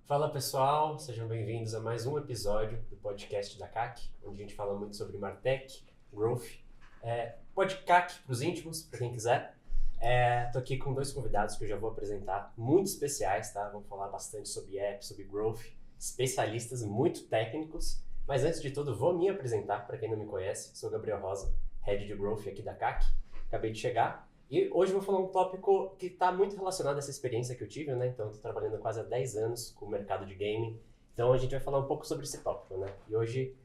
Fala pessoal, sejam bem-vindos a mais um episódio do podcast da CAC, onde a gente fala muito sobre Martech, Growth, podcast para os íntimos, para quem quiser. Tô aqui com dois convidados que eu já vou apresentar, muito especiais, tá? Vamos falar bastante sobre apps, sobre Growth, especialistas muito técnicos. Mas antes de tudo, vou me apresentar, para quem não me conhece, sou Gabriel Rosa, Head de Growth aqui da CAC, acabei de chegar. E hoje eu vou falar um tópico que está muito relacionado a essa experiência que eu tive, né? Então, eu estou trabalhando quase há 10 anos com o mercado de gaming. Então, a gente vai falar um pouco sobre esse tópico, né? E hoje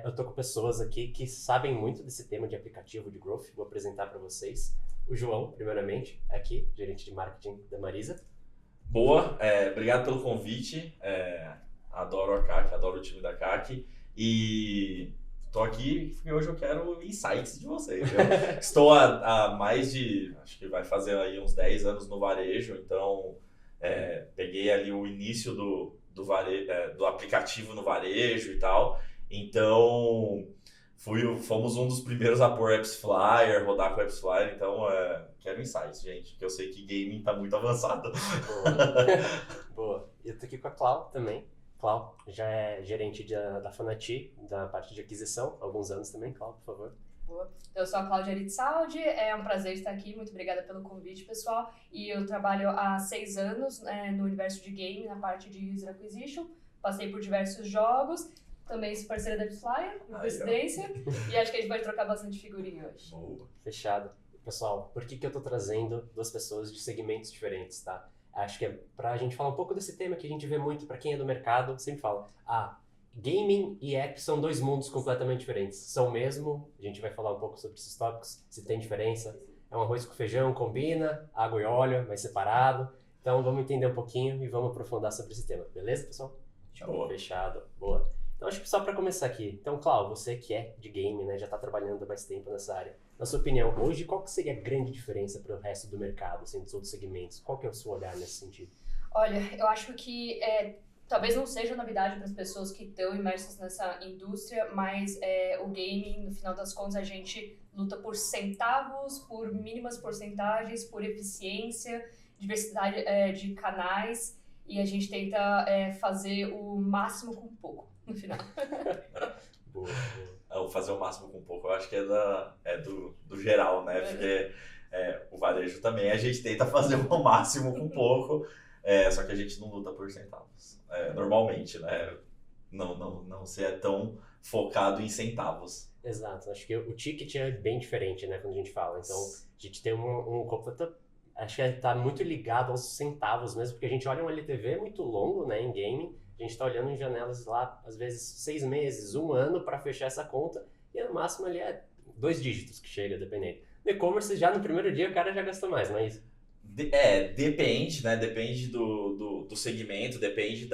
eu estou com pessoas aqui que sabem muito desse tema de aplicativo de growth. Vou apresentar para vocês. O João, primeiramente, aqui, gerente de marketing da Marisa. Boa, obrigado pelo convite. Adoro a CAC, adoro o time da CAC. E tô aqui porque hoje eu quero insights de vocês. Eu estou há mais de, acho que vai fazer aí uns 10 anos no varejo, então peguei ali o início do aplicativo no varejo e tal. Então fomos um dos primeiros a pôr AppsFlyer, rodar com AppsFlyer, então quero insights, gente, que eu sei que gaming tá muito avançado. Boa. E eu tô aqui com a Clau também. Clau já é gerente da Fanati, da parte de aquisição, há alguns anos também. Clau, por favor. Boa. Eu sou a Cláudia Aritzaldi, é um prazer estar aqui, muito obrigada pelo convite, pessoal. E eu trabalho há 6 anos no universo de game, na parte de User Acquisition. Passei por diversos jogos, também sou parceira da AppsFlyer, por coincidência, e acho que a gente vai trocar bastante figurinha hoje. Boa. Fechado. Pessoal, por que eu tô trazendo duas pessoas de segmentos diferentes, tá? Acho que é pra gente falar um pouco desse tema que a gente vê muito pra quem é do mercado, sempre fala, gaming e app são dois mundos completamente diferentes. São mesmo, a gente vai falar um pouco sobre esses tópicos, se tem diferença. É um arroz com feijão, combina, água e óleo, vai separado. Então vamos entender um pouquinho e vamos aprofundar sobre esse tema, beleza, pessoal? Boa. Fechado, boa. Então acho que só pra começar aqui, então Clau, você que é de game, né, já tá trabalhando há mais tempo nessa área. Na sua opinião, hoje qual que seria a grande diferença para o resto do mercado, assim, dos outros segmentos? Qual que é o seu olhar nesse sentido? Olha, eu acho que talvez não seja novidade para as pessoas que estão imersas nessa indústria, mas o gaming, no final das contas, a gente luta por centavos, por mínimas porcentagens, por eficiência, diversidade de canais, e a gente tenta fazer o máximo com pouco, no final. Boa. O fazer o máximo com pouco, eu acho que é do geral, né? Porque o varejo também, a gente tenta fazer o máximo com pouco, só que a gente não luta por centavos, normalmente, né? Não se é tão focado em centavos. Exato, acho que o ticket é bem diferente, né, quando a gente fala. Então, a gente tem um completo, acho que tá muito ligado aos centavos mesmo, porque a gente olha um LTV muito longo, né, em gaming. A gente está olhando em janelas lá, às vezes 6 meses, 1 ano para fechar essa conta, e no máximo ali é 2 dígitos que chega, dependendo. No e-commerce, já no primeiro dia, o cara já gastou mais, não é isso? Depende, né? Depende do segmento, depende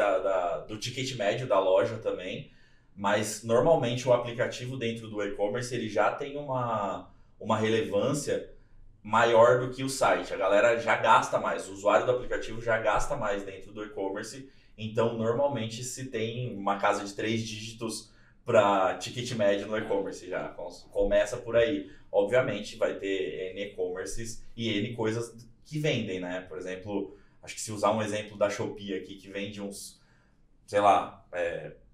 do ticket médio da loja também, mas normalmente o aplicativo dentro do e-commerce ele já tem uma relevância maior do que o site. A galera já gasta mais, o usuário do aplicativo já gasta mais dentro do e-commerce. Então, normalmente se tem uma casa de 3 dígitos para ticket médio no e-commerce, já começa por aí. Obviamente vai ter N e-commerces e N coisas que vendem, né? Por exemplo, acho que se usar um exemplo da Shopee aqui, que vende uns, sei lá,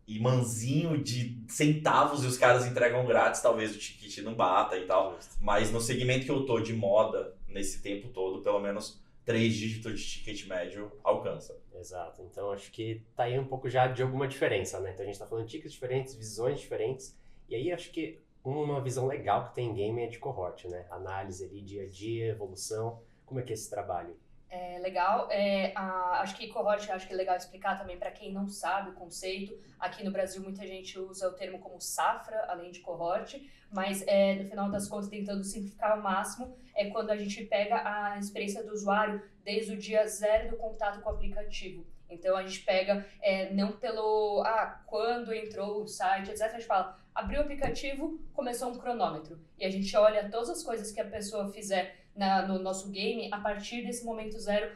imãzinho de centavos e os caras entregam grátis, talvez o ticket não bata e tal. Mas no segmento que eu tô de moda, nesse tempo todo, pelo menos 3 dígitos de ticket médio alcança. Exato, então acho que tá aí um pouco já de alguma diferença, né? Então a gente tá falando de tickets diferentes, visões diferentes, e aí acho que uma visão legal que tem em game é de cohort, né? Análise ali, dia a dia, evolução, como é que é esse trabalho? É legal, acho que cohort, acho que é legal explicar também para quem não sabe o conceito. Aqui no Brasil muita gente usa o termo como safra, além de cohort, mas no final das contas, tentando simplificar ao máximo, é quando a gente pega a experiência do usuário desde o dia 0 do contato com o aplicativo. Então a gente pega não pelo quando entrou o site, etc. A gente fala, abriu o aplicativo, começou um cronômetro. E a gente olha todas as coisas que a pessoa fizer no nosso game a partir desse momento 0.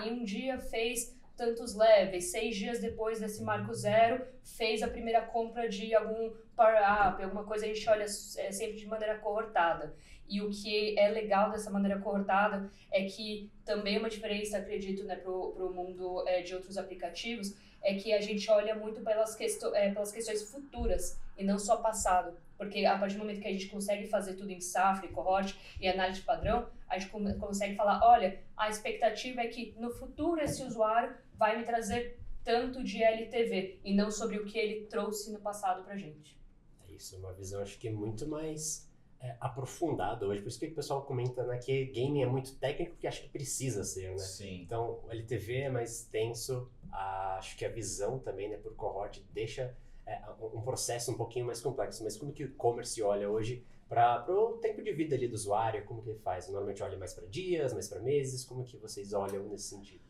Em um dia fez tantos levels, 6 dias depois desse marco 0, fez a primeira compra de algum power-up, alguma coisa, a gente olha sempre de maneira cohortada. E o que é legal dessa maneira cohortada é que também uma diferença, acredito, né, pro mundo de outros aplicativos, é que a gente olha muito pelas questões futuras e não só passado. Porque a partir do momento que a gente consegue fazer tudo em safra, cohort e análise de padrão, a gente consegue falar, olha, a expectativa é que no futuro esse usuário vai me trazer tanto de LTV e não sobre o que ele trouxe no passado pra gente. É isso, uma visão acho que muito mais aprofundada hoje. Por isso que o pessoal comenta, né, que gaming é muito técnico porque acho que precisa ser, né? Sim. Então o LTV é mais tenso, acho que a visão também, né, por cohort deixa um processo um pouquinho mais complexo. Mas como que o e-commerce olha hoje para o tempo de vida ali do usuário, como que ele faz? Normalmente olha mais para dias, mais para meses, como que vocês olham nesse sentido?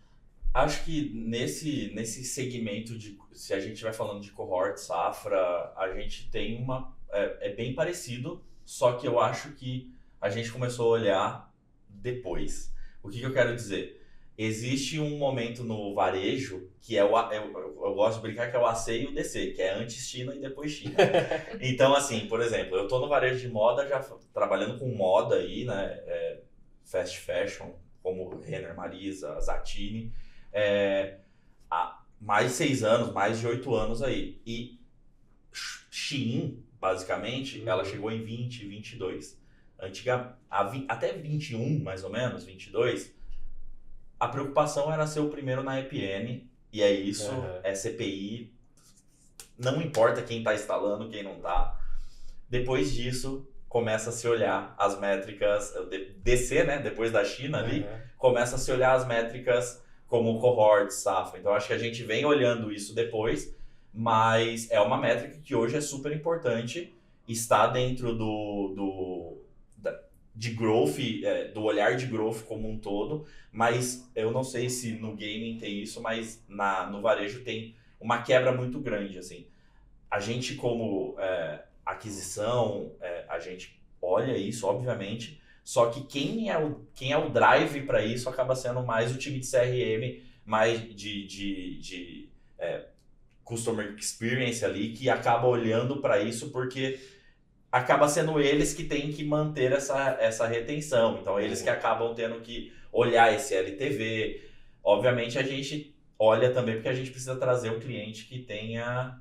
Acho que nesse segmento se a gente vai falando de cohort, safra, a gente tem é bem parecido, só que eu acho que a gente começou a olhar depois. O que eu quero dizer? Existe um momento no varejo que eu gosto de brincar que é o AC e o DC, que é antes China e depois China. Então, assim, por exemplo, eu tô no varejo de moda, já trabalhando com moda aí, né, fast fashion, como Renner, Marisa, Zatini, há mais de 6 anos, mais de 8 anos aí. E Shein, basicamente, ela chegou em 20, 22. Até 21, mais ou menos, 22, a preocupação era ser o primeiro na EPN, e é isso, é CPI, não importa quem está instalando, quem não está. Depois disso, começa a se olhar as métricas, DC, né, depois da China ali, começa a se olhar as métricas como cohort, safra. Então, acho que a gente vem olhando isso depois, mas é uma métrica que hoje é super importante, está dentro de growth, do olhar de growth como um todo, mas eu não sei se no gaming tem isso, mas no varejo tem uma quebra muito grande, assim. A gente como aquisição, a gente olha isso, obviamente, só que quem é o drive para isso acaba sendo mais o time de CRM, mais de customer experience ali, que acaba olhando para isso porque acaba sendo eles que têm que manter essa retenção. Então, eles que acabam tendo que olhar esse LTV. Obviamente, a gente olha também porque a gente precisa trazer um cliente que tenha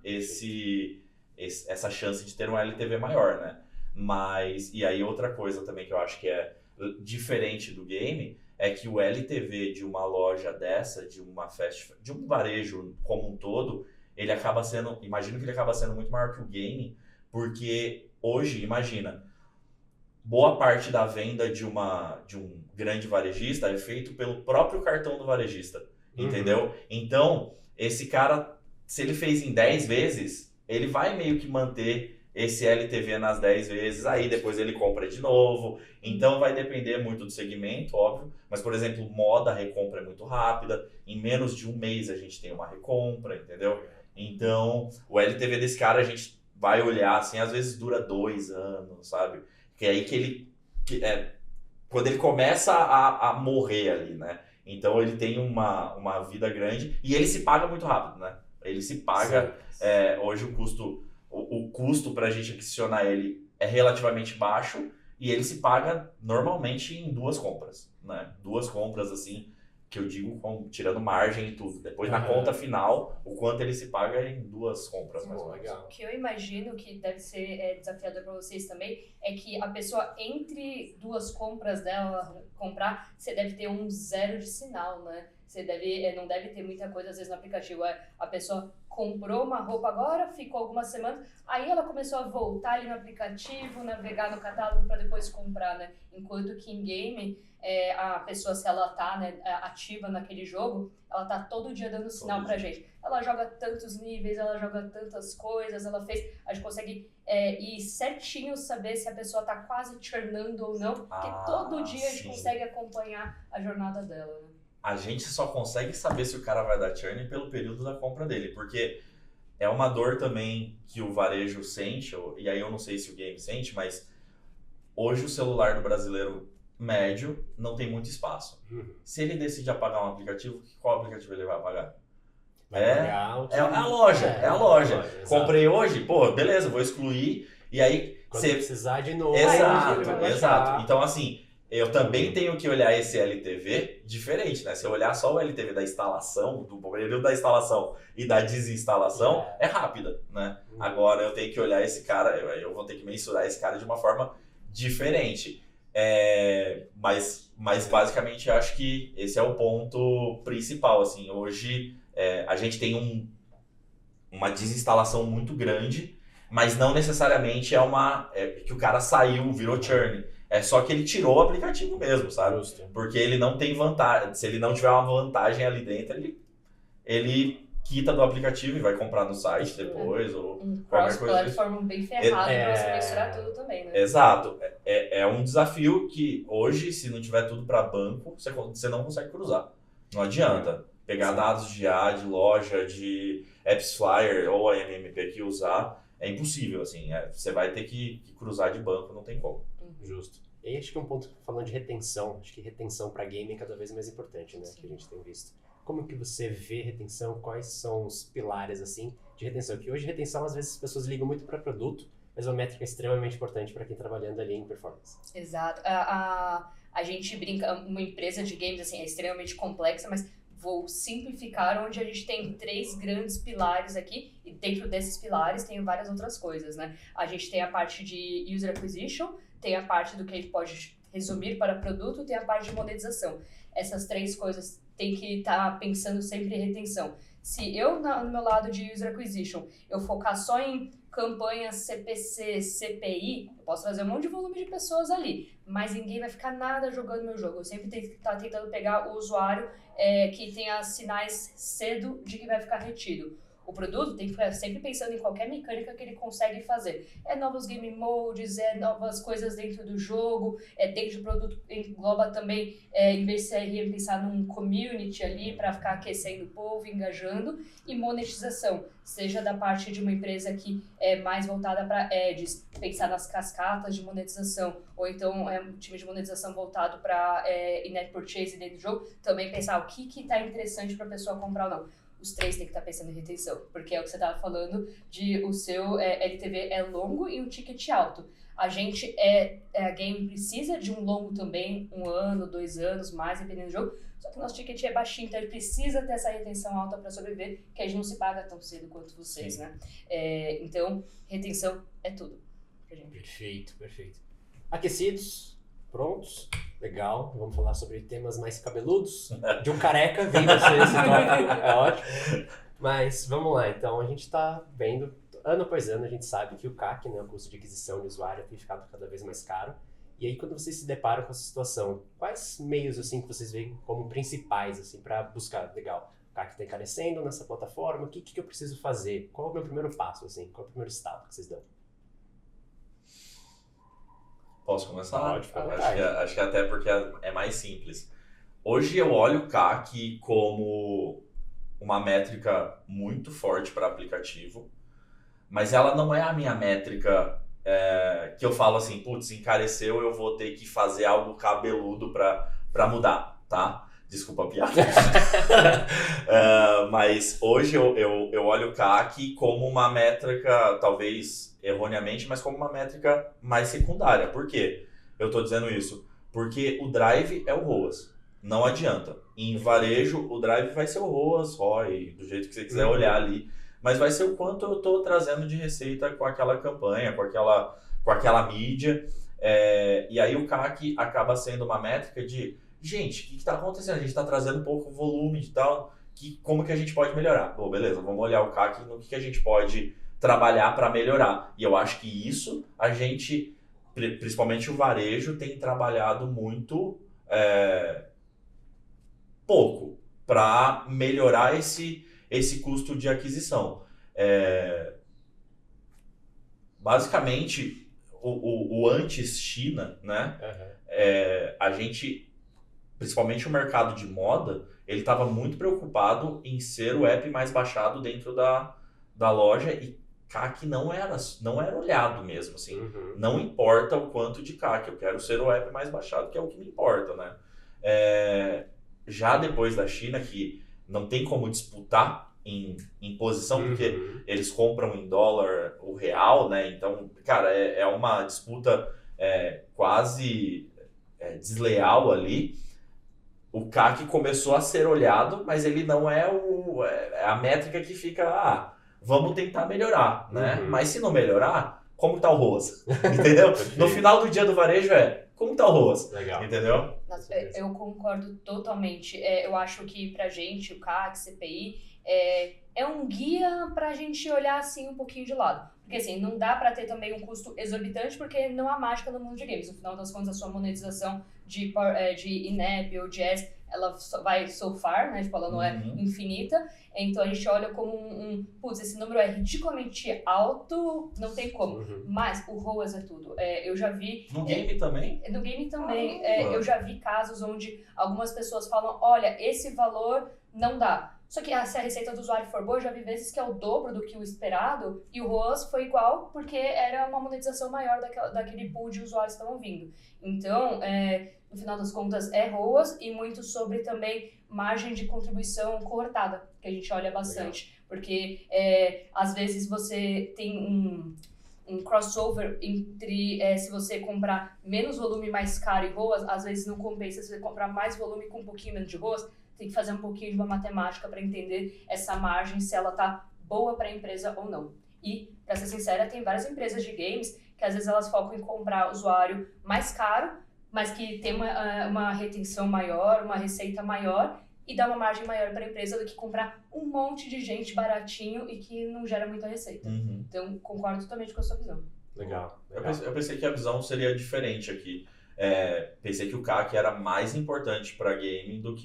essa chance de ter um LTV maior, né? Mas, e aí outra coisa também que eu acho que é diferente do game, é que o LTV de uma loja dessa, de um varejo como um todo, imagino que ele acaba sendo muito maior que o game, porque hoje, imagina, boa parte da venda de um grande varejista é feito pelo próprio cartão do varejista, entendeu? Então, esse cara, se ele fez em 10 vezes, ele vai meio que manter esse LTV nas 10 vezes, aí depois ele compra de novo. Então, vai depender muito do segmento, óbvio. Mas, por exemplo, moda, a recompra é muito rápida. Em menos de um mês a gente tem uma recompra, entendeu? Então, o LTV desse cara a gente vai olhar, assim, às vezes dura 2 anos, sabe? Que é aí que quando ele começa a morrer ali, né? Então ele tem uma vida grande e ele se paga muito rápido, né? Ele se paga, hoje o custo pra gente aquisicionar ele é relativamente baixo e ele se paga normalmente em 2 compras, né? 2 compras, assim, que eu digo tirando margem e tudo. Depois na conta final, o quanto ele se paga é em 2 compras, mais ou menos. O que eu imagino que deve ser desafiador para vocês também é que a pessoa, entre 2 compras dela comprar, você deve ter um 0 de sinal, né? Você não deve ter muita coisa, às vezes, no aplicativo. A pessoa comprou uma roupa agora, ficou algumas semanas, aí ela começou a voltar ali no aplicativo, navegar no catálogo para depois comprar, né? Enquanto que em game, a pessoa, se ela tá, né, ativa naquele jogo, ela tá todo dia dando sinal pra gente. Ela joga tantos níveis, ela joga tantas coisas, a gente consegue ir certinho saber se a pessoa tá quase churnando ou não, porque todo dia a gente consegue acompanhar a jornada dela, né? A gente só consegue saber se o cara vai dar churn pelo período da compra dele, porque é uma dor também que o varejo sente, e aí eu não sei se o game sente, mas hoje o celular do brasileiro médio não tem muito espaço. Se ele decide apagar um aplicativo, qual aplicativo ele vai apagar? É a loja. Comprei hoje, pô, beleza, vou excluir, e aí quando precisar de novo. Exato. Então, assim, eu também tenho que olhar esse LTV diferente, né? Se eu olhar só o LTV da instalação, do período da instalação e da desinstalação, é rápida, né? Agora eu tenho que olhar esse cara, eu vou ter que mensurar esse cara de uma forma diferente. Mas basicamente eu acho que esse é o ponto principal, assim. Hoje a gente tem uma desinstalação muito grande, mas não necessariamente que o cara saiu, virou churn. É só que ele tirou o aplicativo mesmo, sabe? Justo. Porque ele não tem vantagem. Se ele não tiver uma vantagem ali dentro, ele quita do aplicativo e vai comprar no site depois. Ou qualquer coisa. Cross-platform bem ferrado pra você mensurar tudo também, né? Exato. É um desafio que hoje, se não tiver tudo para banco, você não consegue cruzar. Não adianta pegar dados de de loja, de AppsFlyer ou a MMP aqui usar. É impossível, assim. Você vai ter que cruzar de banco, não tem como. Justo. E aí acho que um ponto falando de retenção, acho que retenção para game é cada vez mais importante, né? Sim. Que a gente tem visto. Como que você vê retenção? Quais são os pilares, assim, de retenção? Que hoje retenção, às vezes, as pessoas ligam muito para produto, mas é uma métrica extremamente importante para quem está trabalhando ali em performance. Exato. A gente brinca, uma empresa de games, assim, é extremamente complexa, mas vou simplificar, onde a gente tem 3 grandes pilares aqui, e dentro desses pilares tem várias outras coisas, né? A gente tem a parte de user acquisition, tem a parte do que a gente pode resumir para produto, tem a parte de monetização. Essas 3 coisas tem que estar pensando sempre em retenção. Se eu, no meu lado de user acquisition, eu focar só em campanhas CPC, CPI, eu posso trazer um monte de volume de pessoas ali, mas ninguém vai ficar nada jogando meu jogo. Eu sempre tenho que estar tentando pegar o usuário que tenha sinais cedo de que vai ficar retido. O produto tem que ficar sempre pensando em qualquer mecânica que ele consegue fazer. Novos game modes, novas coisas dentro do jogo, dentro do produto engloba também, em vez de CRM, pensar num community ali para ficar aquecendo o povo, engajando, e monetização, seja da parte de uma empresa que é mais voltada para ads, pensar nas cascatas de monetização, ou então um time de monetização voltado para in-app purchase dentro do jogo, também pensar o que está interessante para a pessoa comprar ou não. Os 3 tem que estar pensando em retenção, porque é o que você estava falando de o seu LTV é longo e um ticket alto. A gente, a game precisa de um longo também, 1 ano, 2 anos, mais, dependendo do jogo, só que o nosso ticket é baixinho, então ele precisa ter essa retenção alta para sobreviver, que a gente não se paga tão cedo quanto vocês, sim, né? Então, retenção é tudo pra gente. Perfeito, perfeito. Aquecidos? Prontos? Legal. Vamos falar sobre temas mais cabeludos. De um careca, vem você esse tópico. É ótimo. Mas vamos lá, então. A gente está vendo, ano após ano, a gente sabe que o CAC, né, o custo de aquisição de usuário, tem ficado cada vez mais caro. E aí, quando vocês se deparam com essa situação, quais meios, assim, que vocês veem como principais, assim, para buscar? Legal, o CAC está encarecendo nessa plataforma, o que eu preciso fazer? Qual é o meu primeiro passo, assim? Qual é o primeiro estalo que vocês dão? Posso começar? Pode, acho que até porque é mais simples. Hoje eu olho o CAC como uma métrica muito forte para aplicativo, mas ela não é a minha métrica que eu falo assim, putz, encareceu, eu vou ter que fazer algo cabeludo para mudar, tá? Desculpa a piada. Mas hoje eu olho o CAC como uma métrica, talvez erroneamente, mas como uma métrica mais secundária. Por quê? Eu estou dizendo isso? Porque o drive é o ROAS. Não adianta. Em varejo, o drive vai ser o ROAS, ROI, do jeito que você quiser olhar ali, mas vai ser o quanto eu estou trazendo de receita com aquela campanha, com aquela mídia. E aí o CAC acaba sendo uma métrica de, gente, o que está acontecendo? A gente está trazendo pouco volume e tal, como que a gente pode melhorar? Bom, beleza, vamos olhar o CAC no que a gente pode trabalhar para melhorar. E eu acho que isso a gente, principalmente o varejo, tem trabalhado muito pouco para melhorar esse custo de aquisição. Basicamente, o antes China, né? A gente, principalmente o mercado de moda, ele estava muito preocupado em ser o app mais baixado dentro da loja, e CAC não era olhado mesmo, assim. Não importa o quanto de CAC, eu quero ser o app mais baixado, que é o que me importa, né? Já depois da China, que não tem como disputar em posição, porque eles compram em dólar o real, né? Então, cara, é uma disputa quase desleal ali, o CAC começou a ser olhado, mas ele não é a métrica que fica, vamos tentar melhorar, né? Mas se não melhorar, como tá o ROAS? Entendeu? No final do dia do varejo como tá o ROAS? Legal. Entendeu? Nossa, eu concordo totalmente. Eu acho que pra gente, o CAC, CPI, é um guia pra gente olhar assim um pouquinho de lado. Porque assim, não dá pra ter também um custo exorbitante, porque não há mágica no mundo de games. No final das contas, a sua monetização de in-app ou de ads, ela vai surfar, né? Tipo, ela não é infinita. Então a gente olha como putz, esse número é ridiculamente alto, não tem como. Mas o ROAS é tudo. Eu já vi... No game também? No game também. Eu já vi casos onde algumas pessoas falam, olha, esse valor não dá. Só que se a receita do usuário for boa, eu já vi vezes que é o dobro do que o esperado e o ROAS foi igual porque era uma monetização maior daquele pool de usuários que estavam vindo. Então, no final das contas, é ROAS e muito sobre também margem de contribuição cortada, que a gente olha bastante. Legal. Porque, às vezes, você tem um crossover entre se você comprar menos volume mais caro e ROAS, às vezes não compensa se você comprar mais volume com um pouquinho menos de ROAS. Tem que fazer um pouquinho de uma matemática para entender essa margem, se ela tá boa para a empresa ou não. E, para ser sincera, tem várias empresas de games que às vezes elas focam em comprar usuário mais caro, mas que tem uma retenção maior, uma receita maior e dá uma margem maior para a empresa do que comprar um monte de gente baratinho e que não gera muita receita. Então, concordo totalmente com a sua visão. Legal. Eu pensei que a visão seria diferente aqui. Pensei que o CAC era mais importante para gaming do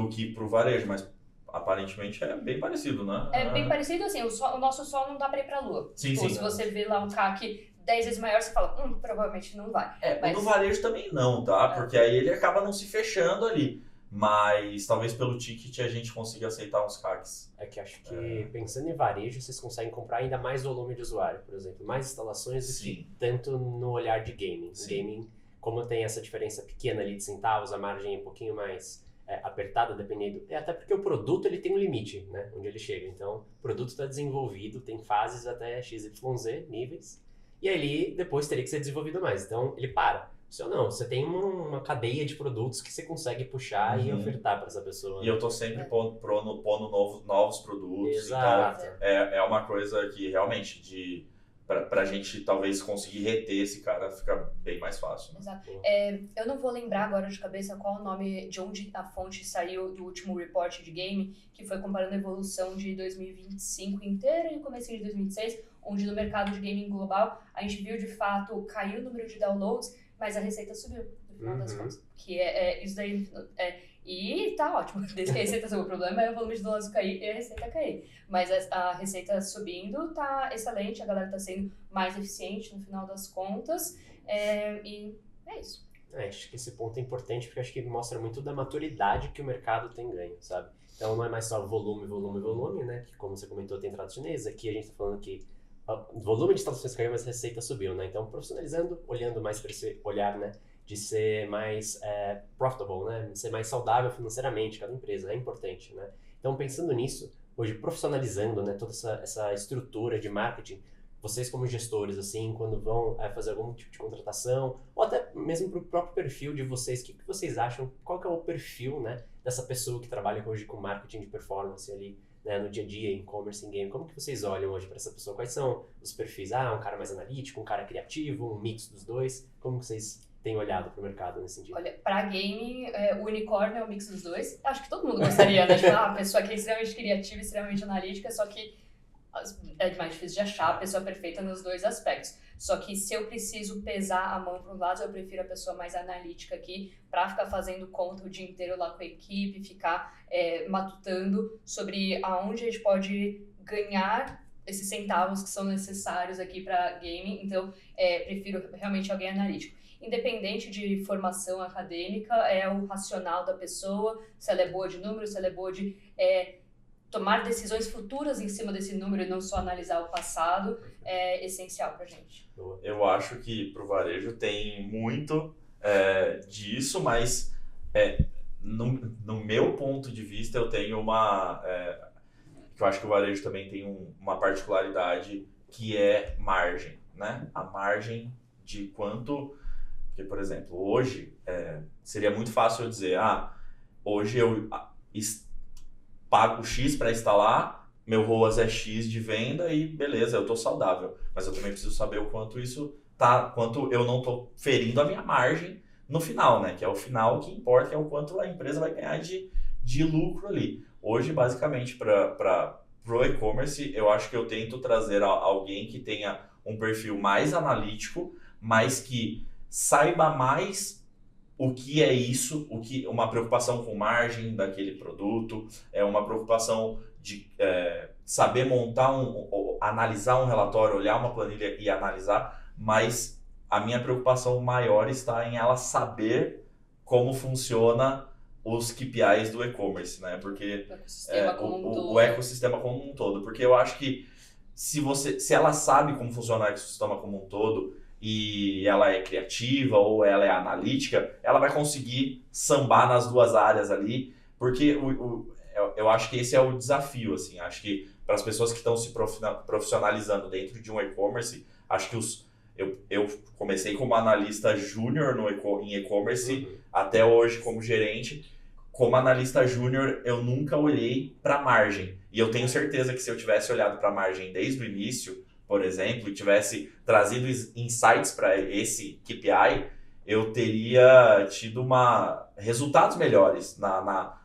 que pro varejo, mas aparentemente é bem parecido, né? É bem parecido assim, o nosso sol não dá pra ir pra lua. Sim, se você vê lá um CAC 10 vezes maior, você fala, provavelmente não vai. Mas... No varejo também não, tá? Porque aí ele acaba não se fechando ali. Mas talvez pelo ticket a gente consiga aceitar uns CACs. Que acho que pensando em varejo, vocês conseguem comprar ainda mais volume de usuário, por exemplo. Mais instalações do que tanto no olhar de gaming. Gaming, como tem essa diferença pequena ali de centavos, a margem é um pouquinho mais... apertada, dependendo... Até porque o produto ele tem um limite, né? Onde ele chega. Então, o produto está desenvolvido, tem fases até XYZ, níveis. E aí, depois teria que ser desenvolvido mais. Então, ele para. Se ou não, você tem uma cadeia de produtos que você consegue puxar e ofertar para essa pessoa. E eu tô sempre pondo novos produtos. Exato. Então, é uma coisa que realmente pra gente talvez conseguir reter esse cara fica bem mais fácil. Né? Exato. Eu não vou lembrar agora de cabeça qual o nome, de onde a fonte saiu do último report de game, que foi comparando a evolução de 2025 inteira e o começo de 2026, onde no mercado de gaming global a gente viu de fato cair o número de downloads, mas a receita subiu, no final das contas. Que isso daí... E tá ótimo, desde que a receita subiu. O problema é o volume de downloads cair e a receita cair. Mas a receita subindo tá excelente, a galera tá sendo mais eficiente no final das contas. E é isso. Acho que esse ponto é importante porque acho que mostra muito da maturidade que o mercado tem ganho, sabe? Então não é mais só volume, né? Que como você comentou, tem trato chinês. Aqui a gente tá falando que o volume de instalações caiu, mas a receita subiu, né? Então profissionalizando, olhando mais para esse olhar, né? De ser mais profitable, né? De ser mais saudável financeiramente cada empresa, é importante, né? Então, pensando nisso, hoje profissionalizando, né, toda essa estrutura de marketing, vocês como gestores, assim, quando vão fazer algum tipo de contratação, ou até mesmo para o próprio perfil de vocês, o que vocês acham, qual que é o perfil, né, dessa pessoa que trabalha hoje com marketing de performance ali, né, no dia a dia, em e-commerce, em game, como que vocês olham hoje para essa pessoa? Quais são os perfis? Um cara mais analítico, um cara criativo, um mix dos dois, como que vocês tem olhado pro mercado nesse sentido? Olha, pra game, o unicórnio é o mix dos dois. Acho que todo mundo gostaria, né? Tipo, a pessoa que é extremamente criativa, extremamente analítica, só que é mais difícil de achar a pessoa perfeita nos dois aspectos. Só que se eu preciso pesar a mão para um lado, eu prefiro a pessoa mais analítica aqui, pra ficar fazendo conta o dia inteiro lá com a equipe, ficar matutando sobre aonde a gente pode ganhar esses centavos que são necessários aqui para gaming. Então, prefiro realmente alguém analítico. Independente de formação acadêmica, é o racional da pessoa, se ela é boa de números, se ela é boa de tomar decisões futuras em cima desse número e não só analisar o passado, é essencial pra gente. Eu acho que pro varejo tem muito disso, mas no meu ponto de vista eu tenho que eu acho que o varejo também tem uma particularidade que é margem, né? A margem de quanto... Porque, por exemplo, hoje seria muito fácil eu dizer, hoje eu pago X para instalar, meu ROAS é X de venda e beleza, eu estou saudável. Mas eu também preciso saber o quanto isso quanto eu não estou ferindo a minha margem no final, né? Que é o final que importa, que é o quanto a empresa vai ganhar de lucro ali. Hoje, basicamente, para o e-commerce, eu acho que eu tento trazer alguém que tenha um perfil mais analítico, mas que saiba mais o que é isso, uma preocupação com margem daquele produto, uma preocupação de saber montar analisar um relatório, olhar uma planilha e analisar, mas a minha preocupação maior está em ela saber como funciona os KPIs do e-commerce, né? Porque o ecossistema como um todo. Porque eu acho que se ela sabe como funciona o ecossistema como um todo e ela é criativa ou ela é analítica, ela vai conseguir sambar nas duas áreas ali, porque eu acho que esse é o desafio, assim. Acho que para as pessoas que estão se profissionalizando dentro de um e-commerce, acho que eu comecei como analista júnior em e-commerce, até hoje como gerente. Como analista júnior, eu nunca olhei para a margem. E eu tenho certeza que se eu tivesse olhado para a margem desde o início, por exemplo, e tivesse trazido insights para esse KPI, eu teria tido resultados melhores,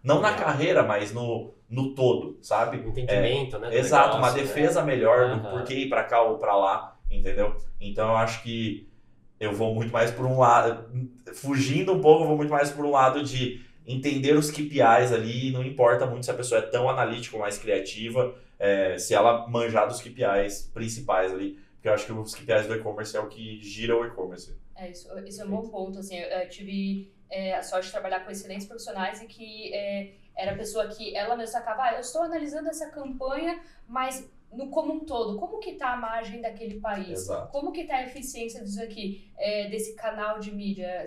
não na carreira, mas no todo, sabe? Entendimento, né? Exato, uma defesa melhor do porquê ir para cá ou para lá, entendeu? Então eu acho que eu vou muito mais por um lado, fugindo um pouco, eu vou muito mais por um lado de entender os KPIs ali, não importa muito se a pessoa é tão analítica ou mais criativa, se ela manjar dos KPIs principais ali, porque eu acho que os KPIs do e-commerce é o que gira o e-commerce. Isso é um bom ponto, assim, eu tive a sorte de trabalhar com excelentes profissionais e que era a pessoa que ela mesma sacava, eu estou analisando essa campanha, mas como um todo, como que está a margem daquele país? Exato. Como que está a eficiência disso aqui, desse canal de mídia?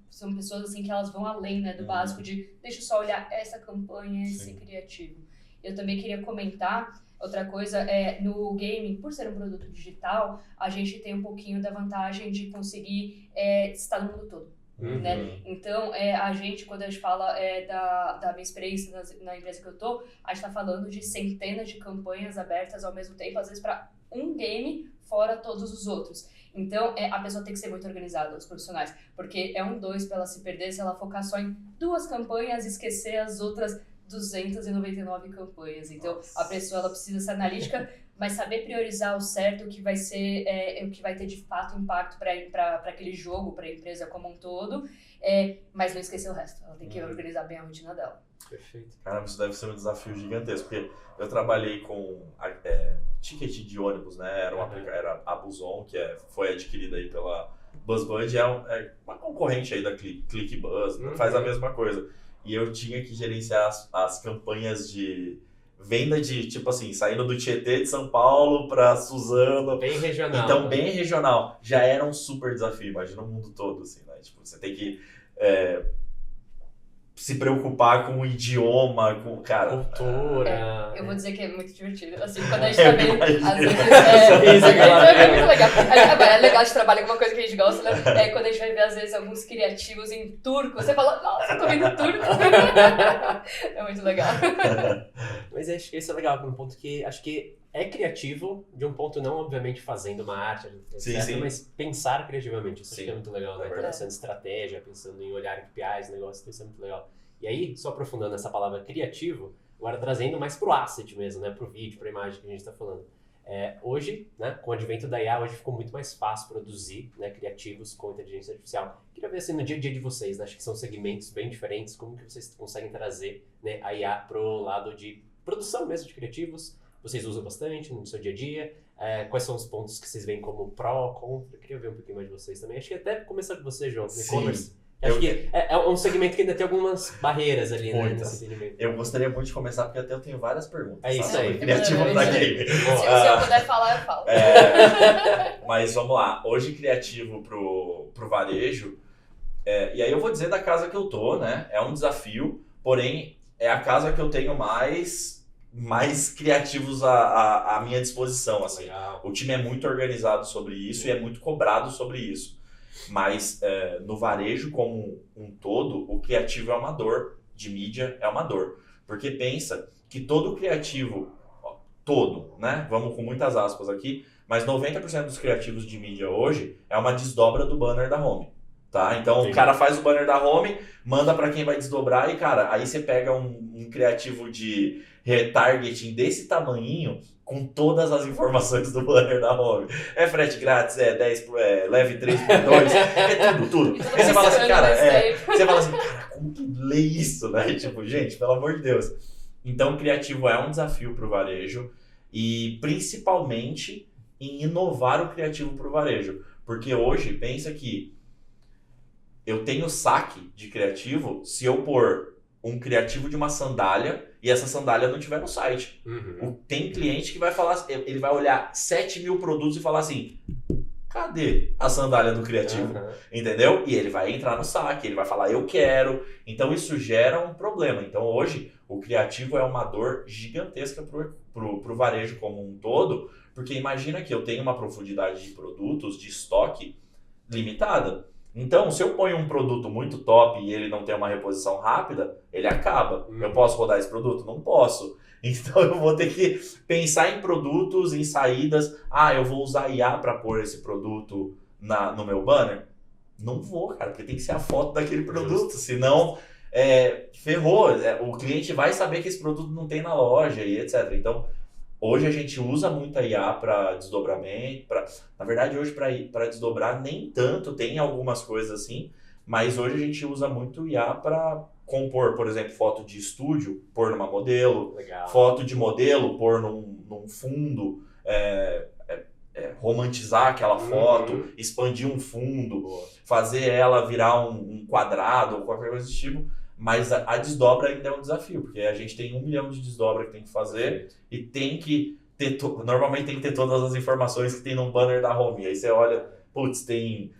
São pessoas assim que elas vão além, né, do básico de deixa eu só olhar essa campanha, esse criativo. Eu também queria comentar outra coisa, no gaming, por ser um produto digital, a gente tem um pouquinho da vantagem de conseguir estar no mundo todo. Né? Então, a gente, quando a gente fala da minha experiência na empresa que eu tô, a gente tá falando de centenas de campanhas abertas ao mesmo tempo, às vezes para um game, fora todos os outros. Então, a pessoa tem que ser muito organizada, os profissionais, porque é 2 para ela se perder se ela focar só em 2 campanhas e esquecer as outras 299 campanhas. Então, a pessoa ela precisa ser analítica, mas saber priorizar o certo, o que vai ser, o que vai ter de fato impacto para aquele jogo, para a empresa como um todo, mas não esquecer o resto. Ela tem que organizar bem a rotina dela. Perfeito. Caramba, isso deve ser um desafio gigantesco, porque eu trabalhei com ticket de ônibus, né? Era a Buzon, que foi adquirida aí pela BuzzBuddy, é uma concorrente aí da ClickBuzz, faz a mesma coisa. E eu tinha que gerenciar as campanhas de venda de, tipo assim, saindo do Tietê de São Paulo para Suzano. Bem regional. Então, bem regional. Já era um super desafio, imagina o mundo todo, assim, né? Tipo, você tem que se preocupar com o idioma, com, cara... Cultura. Eu vou dizer que é muito divertido. Assim, quando a gente tá vendo, às vezes... é muito legal. Agora, é legal de trabalhar com uma coisa que a gente gosta, né? Quando a gente vai ver, às vezes, alguns criativos em turco, você fala, nossa, eu tô vendo turco. É muito legal. Mas acho que isso é legal, um ponto que acho que é criativo, de um ponto não, obviamente, fazendo uma arte, etc., sim. Mas pensar criativamente, isso acho que é muito legal, né? É Pensando em estratégia, pensando em olhar KPIs, negócio, isso é muito legal. E aí, só aprofundando essa palavra criativo, agora trazendo mais pro asset mesmo, né? Pro vídeo, pra imagem que a gente tá falando. Hoje, né, com o advento da IA, hoje ficou muito mais fácil produzir, né, criativos com inteligência artificial. Queria ver assim no dia a dia de vocês, né? Acho que são segmentos bem diferentes, como que vocês conseguem trazer, né, a IA pro lado de produção mesmo de criativos? Vocês usam bastante no seu dia a dia? Quais são os pontos que vocês veem como pró, contra? Eu queria ver um pouquinho mais de vocês também. Acho que até começar com você, João, no e-commerce. Acho que é um segmento que ainda tem algumas barreiras ali, né, nesse segmento. Eu gostaria muito de começar, porque até eu tenho várias perguntas. É isso aí. Criativo pra game. Se eu puder falar, eu falo. Mas vamos lá. Hoje, criativo pro varejo, e aí eu vou dizer da casa que eu tô, né? É um desafio, porém, é a casa que eu tenho mais criativos à minha disposição, assim. Legal. O time é muito organizado sobre isso e é muito cobrado sobre isso. Mas no varejo como um todo, o criativo é uma dor, de mídia é uma dor. Porque pensa que todo criativo, todo, né? Vamos com muitas aspas aqui, mas 90% dos criativos de mídia hoje é uma desdobra do banner da home. Tá? Então o cara faz o banner da home, manda para quem vai desdobrar e, cara, aí você pega um criativo de retargeting desse tamanhinho com todas as informações do banner da home. É frete grátis, 10, leve 3 por 2, é tudo. Aí você fala assim, cara, como que lê isso, né? Tipo, gente, pelo amor de Deus. Então o criativo é um desafio para o varejo e principalmente em inovar o criativo para o varejo. Porque hoje, pensa que eu tenho saque de criativo se eu pôr um criativo de uma sandália e essa sandália não tiver no site. Tem cliente que vai falar, ele vai olhar 7 mil produtos e falar assim, cadê a sandália do criativo? Entendeu? E ele vai entrar no saque, ele vai falar, eu quero. Então isso gera um problema. Então hoje o criativo é uma dor gigantesca pro varejo como um todo, porque imagina que eu tenho uma profundidade de produtos, de estoque limitada. Então, se eu ponho um produto muito top e ele não tem uma reposição rápida, ele acaba. Eu posso rodar esse produto? Não posso. Então, eu vou ter que pensar em produtos, em saídas. Eu vou usar IA para pôr esse produto no meu banner? Não vou, cara, porque tem que ser a foto daquele produto. Senão, ferrou. O cliente vai saber que esse produto não tem na loja e etc. Então, hoje a gente usa muito a IA para desdobramento, na verdade hoje para desdobrar nem tanto, tem algumas coisas assim, mas hoje a gente usa muito IA para compor, por exemplo, foto de estúdio, pôr numa modelo, foto de modelo, pôr num fundo, romantizar aquela foto, expandir um fundo, fazer ela virar um quadrado ou qualquer coisa desse tipo. Mas a desdobra ainda é um desafio, porque a gente tem 1 milhão de desdobra que tem que fazer e tem que ter, normalmente tem que ter todas as informações que tem no banner da home. Aí você olha, putz, tem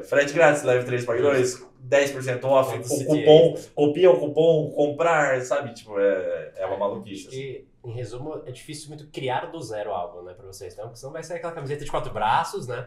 frete grátis, leve 3 pague 2, 10% off, o cupom, copia o cupom, comprar, sabe? Tipo, é uma maluquice. Assim. Em resumo, é difícil muito criar do zero algo, né, pra vocês. Então, porque senão vai sair aquela camiseta de 4 braços, né?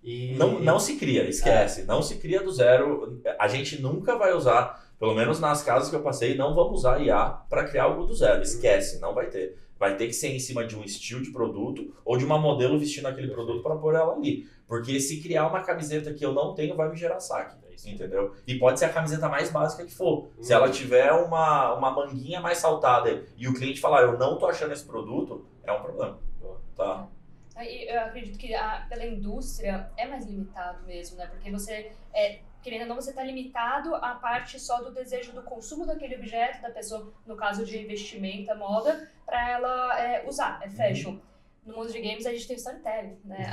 E... Não se cria, esquece. Não se cria do zero. A gente nunca vai usar, pelo menos nas casas que eu passei, não vamos usar IA para criar algo do zero. Esquece, não vai ter. Vai ter que ser em cima de um estilo de produto ou de uma modelo vestindo aquele produto para pôr ela ali. Porque se criar uma camiseta que eu não tenho, vai me gerar saque. Entendeu? E pode ser a camiseta mais básica que for. Se ela tiver uma manguinha mais saltada e o cliente falar, eu não tô achando esse produto, é um problema. Tá? Eu acredito que pela indústria é mais limitado mesmo, né? Porque você, querendo ou não, você está limitado à parte só do desejo do consumo daquele objeto, da pessoa, no caso de investimento, a moda, para ela usar, fashion. No mundo de games a gente tem storytelling, né?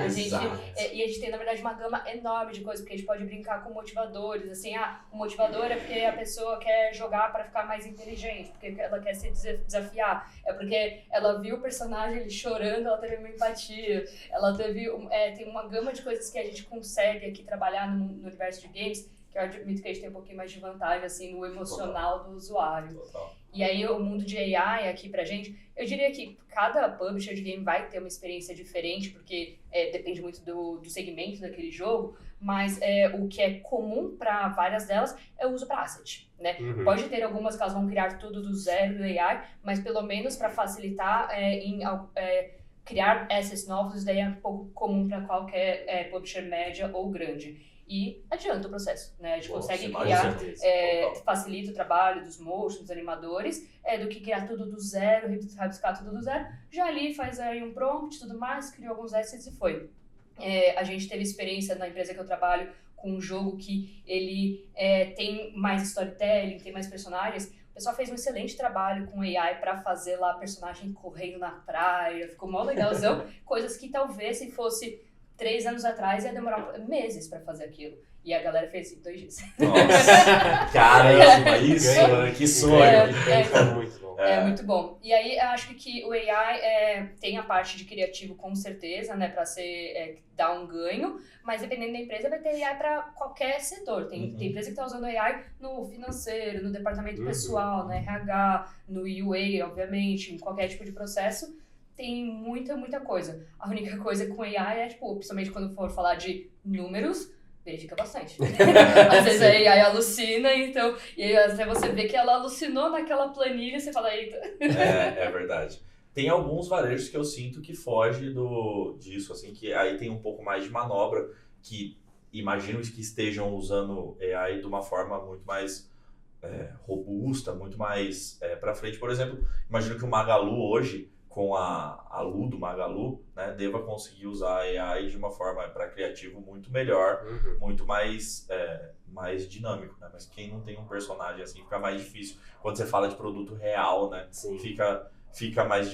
E a gente tem, na verdade, uma gama enorme de coisas, porque a gente pode brincar com motivadores, assim, o motivador é porque a pessoa quer jogar para ficar mais inteligente, porque ela quer se desafiar, é porque ela viu o personagem ali chorando, ela teve uma empatia, ela teve, tem uma gama de coisas que a gente consegue aqui trabalhar no universo de games, que eu admito que a gente tem um pouquinho mais de vantagem, assim, no emocional do usuário. E aí o mundo de AI aqui pra gente, eu diria que cada publisher de game vai ter uma experiência diferente, porque depende muito do segmento daquele jogo, mas o que é comum para várias delas é o uso para asset, né? Pode ter algumas que elas vão criar tudo do zero do AI, mas pelo menos para facilitar criar assets novos, isso daí é um pouco comum para qualquer publisher média ou grande. E adianta o processo, né? A gente consegue criar, facilita o trabalho dos motions, dos animadores, do que criar tudo do zero, rabiscar tudo do zero. Já ali faz aí um prompt e tudo mais, criou alguns assets e foi. A gente teve experiência na empresa que eu trabalho com um jogo que ele tem mais storytelling, tem mais personagens. O pessoal fez um excelente trabalho com AI para fazer lá personagem correndo na praia, ficou mó legalzão. Coisas que talvez se fosse 3 anos atrás ia demorar meses pra fazer aquilo. E a galera fez em 2 dias. Nossa, caramba, isso, que sonho. Muito bom. Muito bom. E aí, eu acho que o AI tem a parte de criativo, com certeza, né, pra dar um ganho, mas dependendo da empresa, vai ter AI pra qualquer setor. Tem empresa que tá usando AI no financeiro, no departamento pessoal, no RH, no UA, obviamente, em qualquer tipo de processo. Tem muita coisa. A única coisa com AI principalmente quando for falar de números, verifica bastante. Às vezes a AI alucina, então, e aí até você vê que ela alucinou naquela planilha, você fala, eita. É verdade. Tem alguns varejos que eu sinto que foge disso, assim, que aí tem um pouco mais de manobra, que imagino que estejam usando AI de uma forma muito mais robusta, muito mais para frente. Por exemplo, imagino que o Magalu hoje, com a Lu do Magalu, né, deva conseguir usar a AI de uma forma para criativo muito melhor, muito mais dinâmico, né? Mas quem não tem um personagem assim fica mais difícil. Quando você fala de produto real, né, fica mais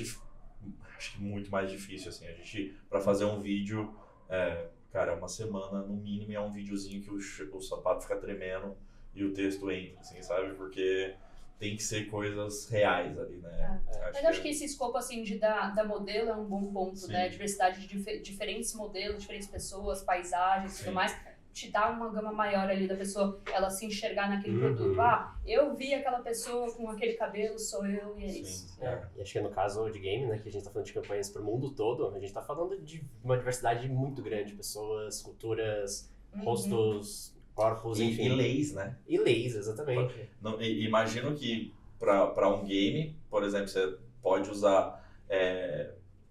acho que muito mais difícil assim. A gente, para fazer um vídeo, cara, uma semana no mínimo, é um videozinho que o sapato fica tremendo e o texto entra, assim, sabe? Porque tem que ser coisas reais ali, né? Mas acho que esse escopo, assim, da modelo é um bom ponto, né? Diversidade de diferentes modelos, diferentes pessoas, paisagens e tudo mais, te dá uma gama maior ali da pessoa, ela se enxergar naquele produto. Eu vi aquela pessoa com aquele cabelo, sou eu, e é isso. E acho que no caso de game, né, que a gente tá falando de campanhas pro mundo todo, a gente tá falando de uma diversidade muito grande, pessoas, culturas, rostos, corpos, enfim. E leis, né? E leis, exatamente. Imagino que para um game, por exemplo, você pode usar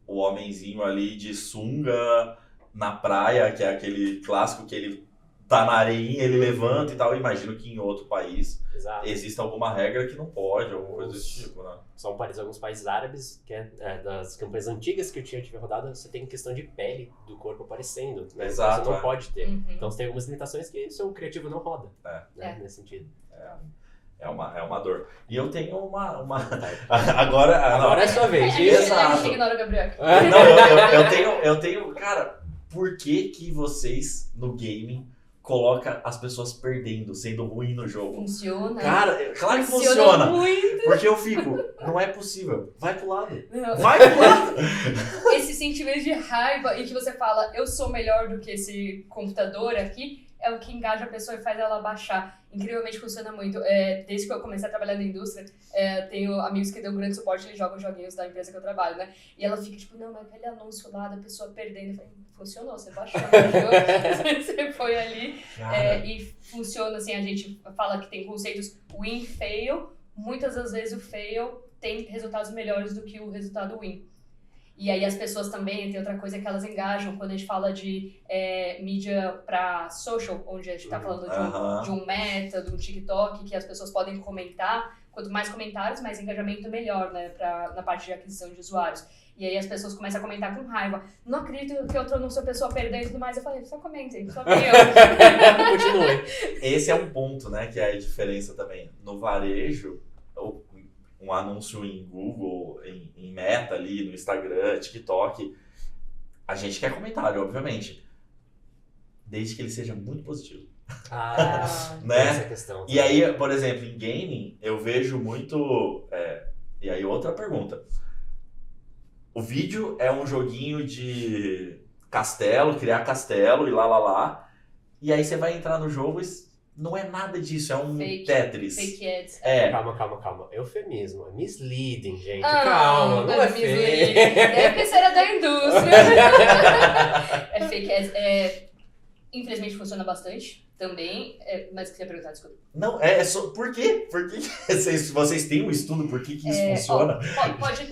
o homenzinho ali de sunga na praia, que é aquele clássico que ele tá na areinha, ele levanta e tal. Imagino que em outro país exista alguma regra que não pode, alguma coisa desse tipo, né? São alguns países árabes, que das campanhas antigas que eu tive rodada, você tem questão de pele do corpo aparecendo, né? Exato, você não pode ter. Então você tem algumas limitações que o seu criativo não roda, né? Nesse sentido. É uma dor. E eu tenho uma... Agora é sua vez. A gente ignora o Gabriel. Não, eu tenho... Cara, por que vocês, no gaming, coloca as pessoas perdendo, sendo ruim no jogo? Funciona. Cara, claro que funciona. Muito. Porque eu fico, não é possível. Vai pro lado. Não. Vai pro lado. Esse sentimento de raiva em que você fala, eu sou melhor do que esse computador aqui, é o que engaja a pessoa e faz ela baixar. Incrivelmente funciona muito. Desde que eu comecei a trabalhar na indústria, tenho amigos que dão grande suporte, eles jogam joguinhos da empresa que eu trabalho, né? E ela fica tipo, não, mas aquele anúncio lá da pessoa perdendo. Eu falei, funcionou, você baixou o jogo, você foi ali. E funciona assim, a gente fala que tem conceitos win, fail. Muitas das vezes o fail tem resultados melhores do que o resultado win. E aí as pessoas também, tem outra coisa que elas engajam quando a gente fala de mídia para social, onde a gente está falando de um Meta, de um TikTok, que as pessoas podem comentar. Quanto mais comentários, mais engajamento melhor, né, na parte de aquisição de usuários. E aí as pessoas começam a comentar com raiva. Não acredito que eu trouxe a pessoa perdendo e tudo mais. Eu falei, só comentem, só venham. Continue. Esse é um ponto, né, que é a diferença também. No varejo, um anúncio em Google, em Meta ali, no Instagram, TikTok, a gente quer comentário, obviamente. Desde que ele seja muito positivo. Né? Essa questão. E aí, por exemplo, em gaming, eu vejo muito... e aí, outra pergunta. O vídeo é um joguinho de castelo, criar castelo e lá. E aí você vai entrar no jogo e não é nada disso, é um Tetris. Fake ads. Calma. Eufemismo. É misleading, gente. Calma, não é fake. É porque você era da indústria. É fake ads. Infelizmente funciona bastante também, mas queria perguntar, desculpa. Não, só... Por quê? Por que vocês têm um estudo por que isso funciona? Pode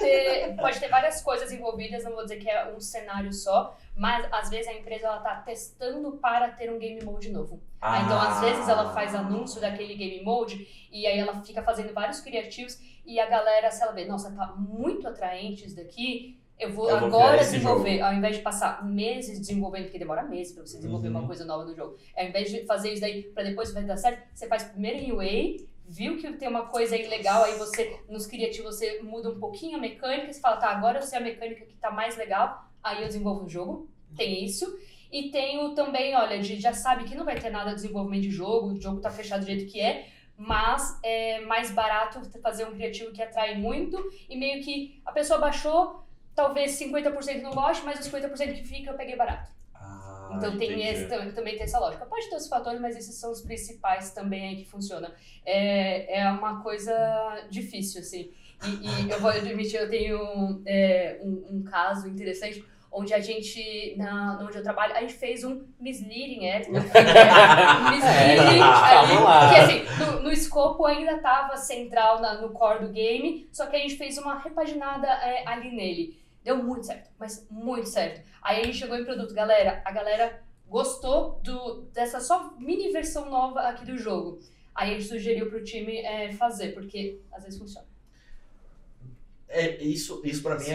ter várias coisas envolvidas, não vou dizer que é um cenário só, mas às vezes a empresa ela tá testando para ter um game mode novo. Então às vezes ela faz anúncio daquele game mode e aí ela fica fazendo vários criativos e a galera, se ela vê, nossa, tá muito atraente isso daqui, eu vou agora desenvolver, ao invés de passar meses desenvolvendo, porque demora meses pra você desenvolver uma coisa nova no jogo, ao invés de fazer isso daí pra depois vai dar certo, você faz primeiro em UA, viu que tem uma coisa aí legal, aí você, nos criativos, você muda um pouquinho a mecânica, você fala, tá, agora eu sei a mecânica que tá mais legal, aí eu desenvolvo um jogo, tem isso. E tenho também, olha, já sabe que não vai ter nada de desenvolvimento de jogo, o jogo tá fechado do jeito que é, mas é mais barato fazer um criativo que atrai muito, e meio que a pessoa baixou, talvez 50% não goste, mas os 50% que fica eu peguei barato. Então também tem essa lógica. Pode ter os fatores, mas esses são os principais também aí que funcionam. É uma coisa difícil, assim. E eu vou admitir, eu tenho um caso interessante, onde a gente, onde eu trabalho, a gente fez um misleading ad, um misleading ali, que assim, no escopo ainda estava central no core do game, só que a gente fez uma repaginada ali nele. Deu muito certo, mas muito certo. Aí a gente chegou em produto, a galera gostou dessa só mini versão nova aqui do jogo. Aí a gente sugeriu pro time fazer, porque às vezes funciona. Isso pra mim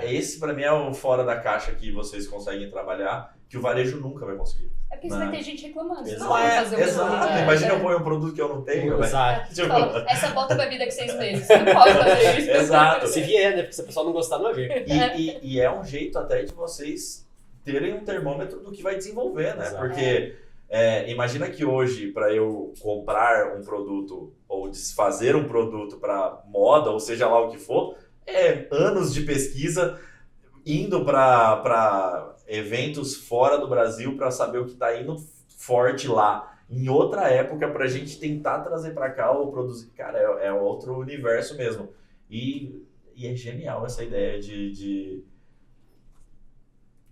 esse pra mim é o fora da caixa que vocês conseguem trabalhar, que o varejo nunca vai conseguir. É porque você vai ter gente reclamando, você não Exato. vai fazer Exato. Imagina eu ponho um produto que eu não tenho, Exato. Você fala, essa bota vai vir daqui 6 meses, você não pode fazer isso. Exato. Se vier, né? Porque se a pessoa não gostar, não vai vir. E é um jeito até de vocês terem um termômetro do que vai desenvolver, né? Exato. Porque imagina que hoje, para eu comprar um produto ou desfazer um produto para moda, ou seja lá o que for, anos de pesquisa, indo para eventos fora do Brasil para saber o que está indo forte lá. Em outra época, para a gente tentar trazer para cá ou produzir. Cara, é outro universo mesmo. E é genial essa ideia de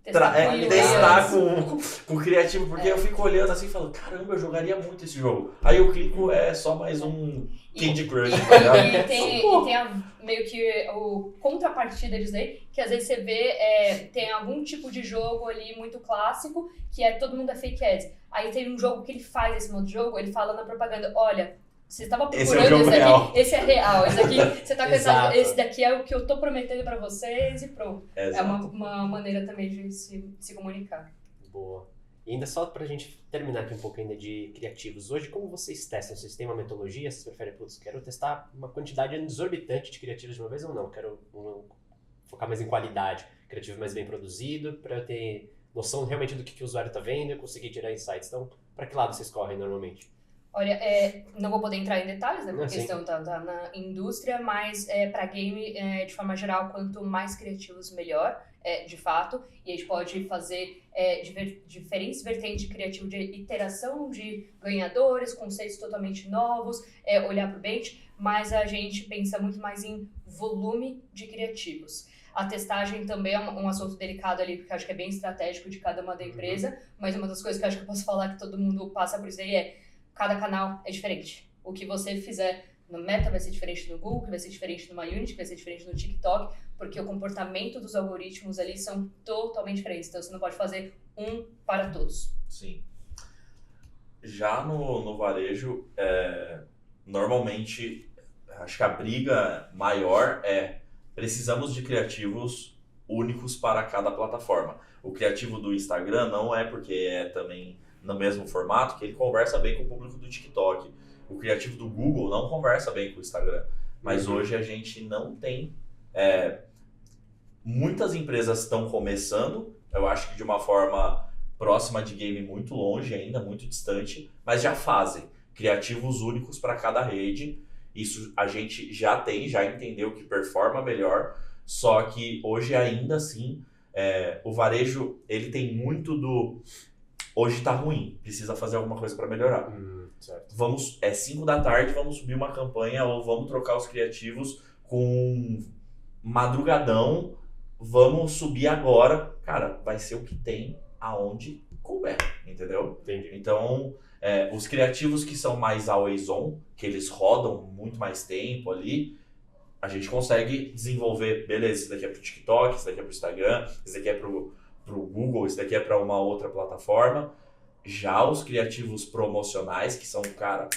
testar com o criativo, porque eu fico olhando assim e falo, caramba, eu jogaria muito esse jogo. Aí eu clico, é só mais um Candy Crush. E tem meio que o contrapartida disso aí, que às vezes você vê, tem algum tipo de jogo ali muito clássico, que todo mundo é fake ads. Aí tem um jogo que ele faz esse modo de jogo, ele fala na propaganda, olha, você estava procurando esse daqui, esse é real, esse daqui, você tá pensando, esse daqui é o que eu tô prometendo pra vocês e pronto. É uma maneira também de se comunicar. Boa. E ainda só pra gente terminar aqui um pouco ainda de criativos. Hoje, como vocês testam? Vocês têm uma metodologia? Vocês preferem, quero testar uma quantidade exorbitante de criativos de uma vez ou não? Quero focar mais em qualidade, criativo mais bem produzido, pra eu ter noção realmente do que o usuário tá vendo e conseguir tirar insights. Então, pra que lado vocês correm normalmente? Olha, não vou poder entrar em detalhes, né, porque a questão tá na indústria, mas para game, de forma geral, quanto mais criativos, melhor, de fato. E a gente pode fazer diferentes vertentes de criativo, de iteração de ganhadores, conceitos totalmente novos, olhar para o bench, mas a gente pensa muito mais em volume de criativos. A testagem também é um assunto delicado ali, porque eu acho que é bem estratégico de cada uma da empresa, mas uma das coisas que eu acho que eu posso falar que todo mundo passa por isso aí cada canal é diferente. O que você fizer no Meta vai ser diferente no Google, que vai ser diferente no Unity, que vai ser diferente no TikTok, porque o comportamento dos algoritmos ali são totalmente diferentes. Então você não pode fazer um para todos. Sim. Já no varejo, normalmente, acho que a briga maior precisamos de criativos únicos para cada plataforma. O criativo do Instagram não é porque também no mesmo formato, que ele conversa bem com o público do TikTok. O criativo do Google não conversa bem com o Instagram. Mas hoje a gente não tem... muitas empresas estão começando, eu acho que de uma forma próxima de game muito longe ainda, muito distante, mas já fazem criativos únicos para cada rede. Isso a gente já entendeu que performa melhor, só que hoje ainda assim o varejo ele tem muito do... Hoje tá ruim, precisa fazer alguma coisa para melhorar. Certo. 5 da tarde, vamos subir uma campanha ou vamos trocar os criativos com madrugadão, vamos subir agora. Cara, vai ser o que tem aonde couber, entendeu? Entendi. Então, os criativos que são mais always on, que eles rodam muito mais tempo ali, a gente consegue desenvolver, beleza, isso daqui é pro TikTok, isso daqui é pro Instagram, isso daqui é pro Google, isso daqui é para uma outra plataforma. Já os criativos promocionais, que são, cara,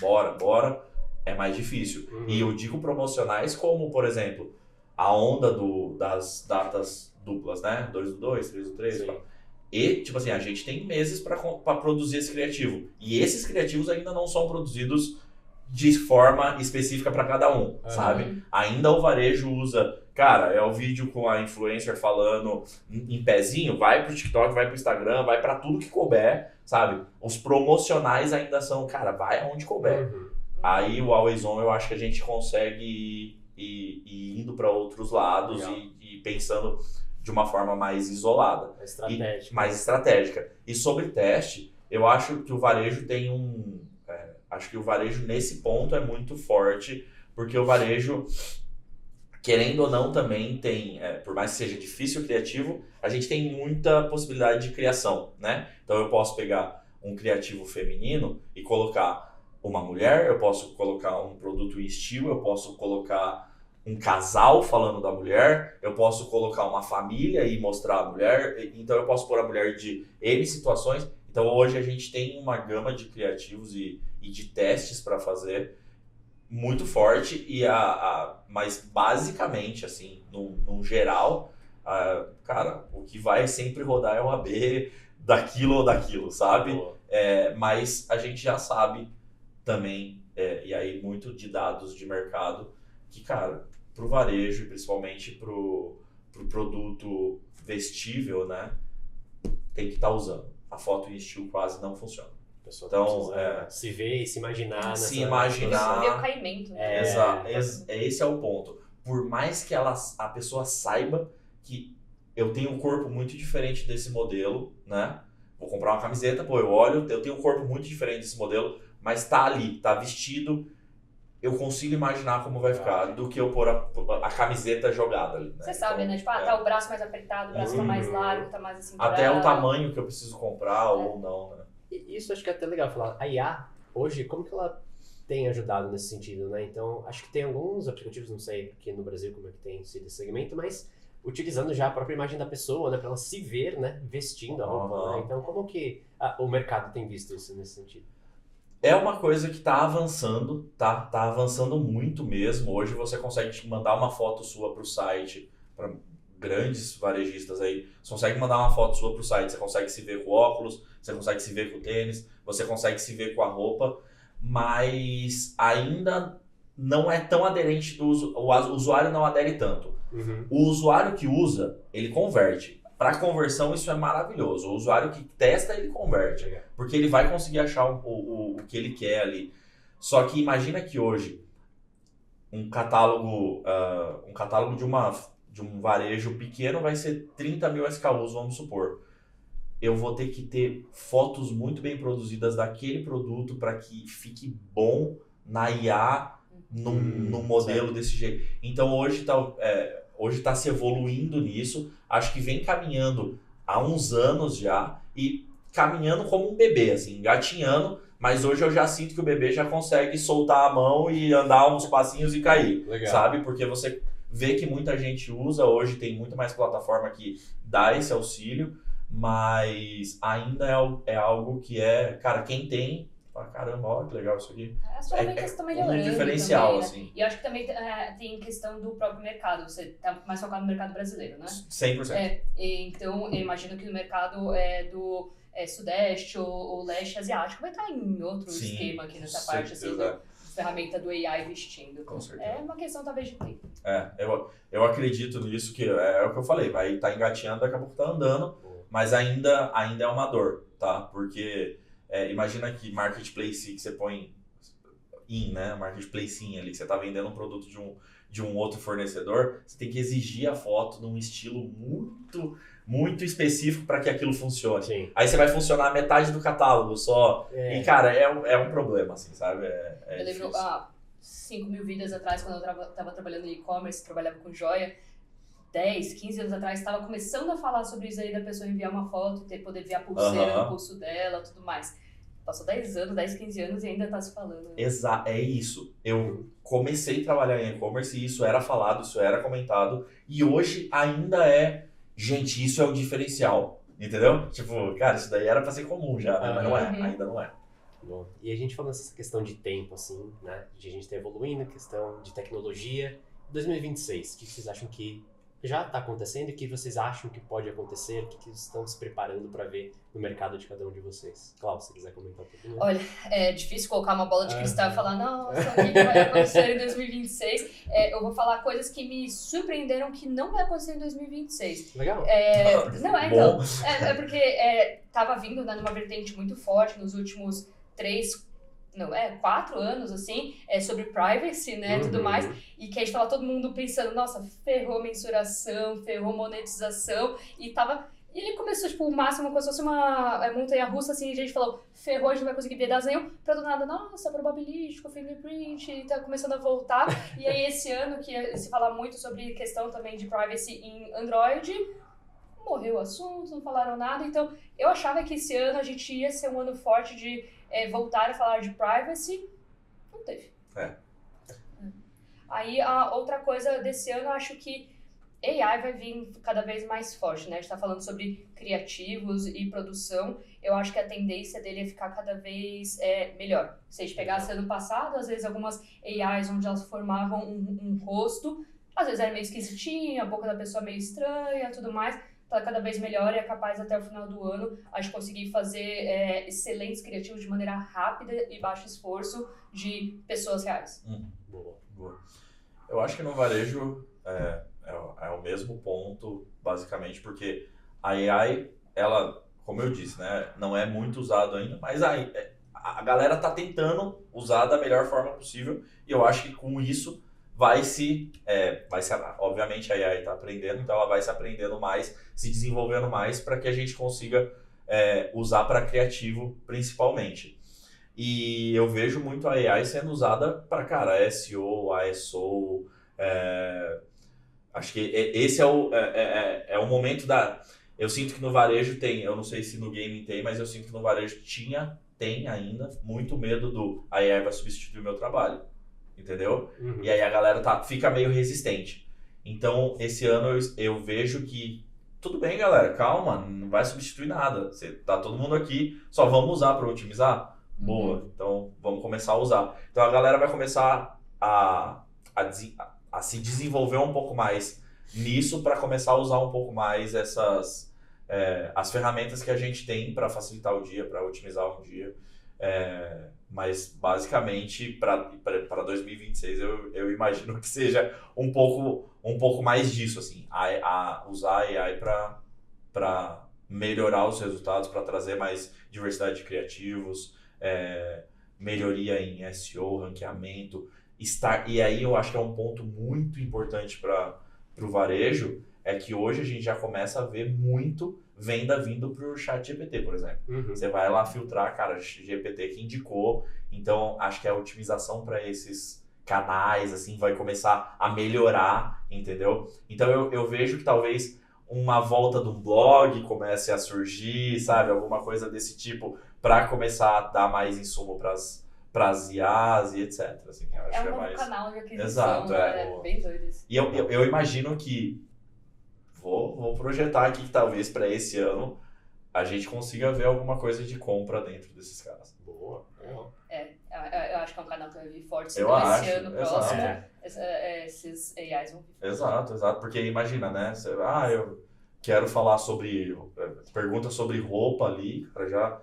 bora, é mais difícil. E eu digo promocionais como, por exemplo, a onda das datas duplas, né? 2 do 2, 3 do 3. E, tipo assim, a gente tem meses para produzir esse criativo. E esses criativos ainda não são produzidos de forma específica para cada um, sabe? Ainda o varejo usa... Cara, é o vídeo com a influencer falando em pezinho, vai pro TikTok, vai pro Instagram, vai pra tudo que couber, sabe? Os promocionais ainda são, cara, vai aonde couber. Aí o Always On eu acho que a gente consegue ir indo para outros lados e pensando de uma forma mais isolada. Mais estratégica. E sobre teste, eu acho que o varejo tem acho que o varejo nesse ponto é muito forte, porque o varejo... querendo ou não, também tem, por mais que seja difícil o criativo, a gente tem muita possibilidade de criação, né? Então eu posso pegar um criativo feminino e colocar uma mulher, eu posso colocar um produto em estilo, eu posso colocar um casal falando da mulher, eu posso colocar uma família e mostrar a mulher, então eu posso pôr a mulher de N situações. Então hoje a gente tem uma gama de criativos e de testes para fazer muito forte, mas basicamente, assim, no geral, cara, o que vai sempre rodar é o AB daquilo ou daquilo, sabe? Mas a gente já sabe também, e aí muito de dados de mercado, que, cara, pro varejo e principalmente pro produto vestível, né, tem que estar usando. A foto em estilo quase não funciona. A pessoa Então, se ver e se imaginar. Se imaginar. Ver o caimento, né? Esse é o ponto. Por mais que a pessoa saiba que eu tenho um corpo muito diferente desse modelo, né? Vou comprar uma camiseta, pô, eu olho, eu tenho um corpo muito diferente desse modelo, mas tá ali, tá vestido, eu consigo imaginar como vai ficar do que eu pôr a camiseta jogada ali. Né? Você sabe, né? Tipo, tá o braço mais apertado, o braço tá mais largo, tá mais assim. Até o tamanho que eu preciso comprar ou não, né? E isso acho que é até legal falar. A IA, hoje, como que ela tem ajudado nesse sentido, né? Então, acho que tem alguns aplicativos, não sei aqui no Brasil como é que tem sido esse segmento, mas utilizando já a própria imagem da pessoa, né? Para ela se ver, né? Vestindo a roupa, né? Então, como que o mercado tem visto isso nesse sentido? É uma coisa que está avançando, tá avançando muito mesmo. Hoje você consegue mandar uma foto sua para o site, para grandes varejistas aí, você consegue mandar uma foto sua para o site, você consegue se ver com óculos, você consegue se ver com tênis, você consegue se ver com a roupa, mas ainda não é tão aderente do o usuário não adere tanto. O usuário que usa, ele converte. Para conversão, isso é maravilhoso. O usuário que testa, ele converte. Porque ele vai conseguir achar o que ele quer ali. Só que imagina que hoje, um catálogo de um varejo pequeno vai ser 30 mil SKUs, vamos supor. Eu vou ter que ter fotos muito bem produzidas daquele produto para que fique bom na IA, num modelo desse jeito. Então hoje está se evoluindo nisso. Acho que vem caminhando há uns anos já e caminhando como um bebê, assim, engatinhando, mas hoje eu já sinto que o bebê já consegue soltar a mão e andar uns passinhos e cair, sabe? Porque você vê que muita gente usa, hoje tem muito mais plataforma que dá esse auxílio, mas ainda é algo que cara, quem tem, fala, caramba, olha que legal isso aqui. As ferramentas estão melhorando um diferencial, também, né? assim. E eu acho que também tem questão do próprio mercado. Você tá mais focado no mercado brasileiro, né? 100%. Então, eu imagino que no mercado do Sudeste ou Leste Asiático vai estar em outro esquema aqui nessa parte, assim, da ferramenta do AI vestindo. Com certeza. É uma questão, talvez, de tempo. Eu acredito nisso, que é o que eu falei, vai estar engatinhando, daqui a pouco tá andando, mas ainda é uma dor, tá? Porque imagina que marketplace que você põe né? Marketplace ali, que você tá vendendo um produto de um outro fornecedor, você tem que exigir a foto num estilo muito, muito específico para que aquilo funcione. Sim. Aí você vai funcionar metade do catálogo só. E, cara, é um problema, assim, sabe? Eu lembro, 5 mil vidas atrás, quando eu tava trabalhando em e-commerce, trabalhava com joia, 10, 15 anos atrás, estava começando a falar sobre isso aí, da pessoa enviar uma foto, poder ver a pulseira no pulso dela, tudo mais. Passou 10 anos, 10, 15 anos e ainda tá se falando. Exato, é isso. Eu comecei a trabalhar em e-commerce e isso era falado, isso era comentado. E hoje ainda gente, isso é um diferencial. Entendeu? Tipo, cara, isso daí era pra ser comum já, né? Mas não ainda não é. Bom, e a gente falando dessa questão de tempo, assim, né? De a gente tá evoluindo, questão de tecnologia. 2026, o que vocês acham que já está acontecendo e o que vocês acham que pode acontecer, o que vocês estão se preparando para ver no mercado de cada um de vocês? Cláudio, se quiser comentar um pouquinho. Olha, é difícil colocar uma bola de cristal e falar, nossa, o que vai acontecer em 2026? Eu vou falar coisas que me surpreenderam que não vai acontecer em 2026. Legal. Então. É porque tava vindo, né, numa vertente muito forte nos últimos 4 anos, assim, sobre privacy, né, tudo mais, e que a gente tava todo mundo pensando, nossa, ferrou mensuração, ferrou monetização, e E ele começou, tipo, o máximo, como se fosse uma montanha-russa, assim, a gente falou, ferrou, a gente não vai conseguir ver desenho, pra do nada, nossa, probabilístico, fingerprint, tá começando a voltar. E aí esse ano, que se fala muito sobre questão também de privacy em Android, morreu o assunto, não falaram nada, então eu achava que esse ano a gente ia ser um ano forte de voltar a falar de privacy, não teve. Aí a outra coisa desse ano, eu acho que AI vai vir cada vez mais forte, né? A gente tá falando sobre criativos e produção. Eu acho que a tendência dele é ficar cada vez melhor. Se a gente pegasse ano passado, às vezes algumas AIs onde elas formavam um rosto, às vezes era meio esquisitinho, a boca da pessoa meio estranha, tudo mais. Tá cada vez melhor e é capaz até o final do ano a gente conseguir fazer excelentes criativos de maneira rápida e baixo esforço de pessoas reais. Boa. Eu acho que no varejo é o mesmo ponto, basicamente, porque a AI, ela, como eu disse, né, não é muito usado ainda, mas a galera tá tentando usar da melhor forma possível e eu acho que com isso obviamente a AI está aprendendo, então ela vai se aprendendo mais, se desenvolvendo mais para que a gente consiga usar para criativo principalmente. E eu vejo muito a AI sendo usada para, SEO, ASO, acho que esse é o momento eu sinto que no varejo eu não sei se no gaming tem, mas eu sinto que no varejo tem ainda muito medo a AI vai substituir o meu trabalho. Entendeu? Uhum. E aí a galera fica meio resistente. Então, esse ano eu vejo que tudo bem, galera, calma, não vai substituir nada. Tá todo mundo aqui, só vamos usar para otimizar? Boa, então vamos começar a usar. Então a galera vai começar a se desenvolver um pouco mais nisso para começar a usar um pouco mais as ferramentas que a gente tem para facilitar o dia, para otimizar o dia. Mas basicamente para 2026 eu imagino que seja um pouco mais disso, assim, usar a AI para melhorar os resultados, para trazer mais diversidade de criativos, melhoria em SEO, ranqueamento, e aí eu acho que é um ponto muito importante para o varejo, é que hoje a gente já começa a ver muito venda vindo pro chat GPT, por exemplo. Você vai lá filtrar, cara, GPT que indicou, então acho que a otimização para esses canais, assim, vai começar a melhorar, entendeu? Então eu vejo que talvez uma volta do blog comece a surgir, sabe? Alguma coisa desse tipo, para começar a dar mais insumo para as IAs e etc. Assim, eu acho um novo canal de aquisição, exato, bem doido isso. E eu imagino que vou projetar aqui que talvez para esse ano a gente consiga ver alguma coisa de compra dentro desses caras. Boa. Eu acho que é um canal que vai vir forte. Eu acho, esse ano próximo, esses AIs vão vir. Exato. Porque imagina, né? Eu quero falar sobre... Pergunta sobre roupa ali, cara, já...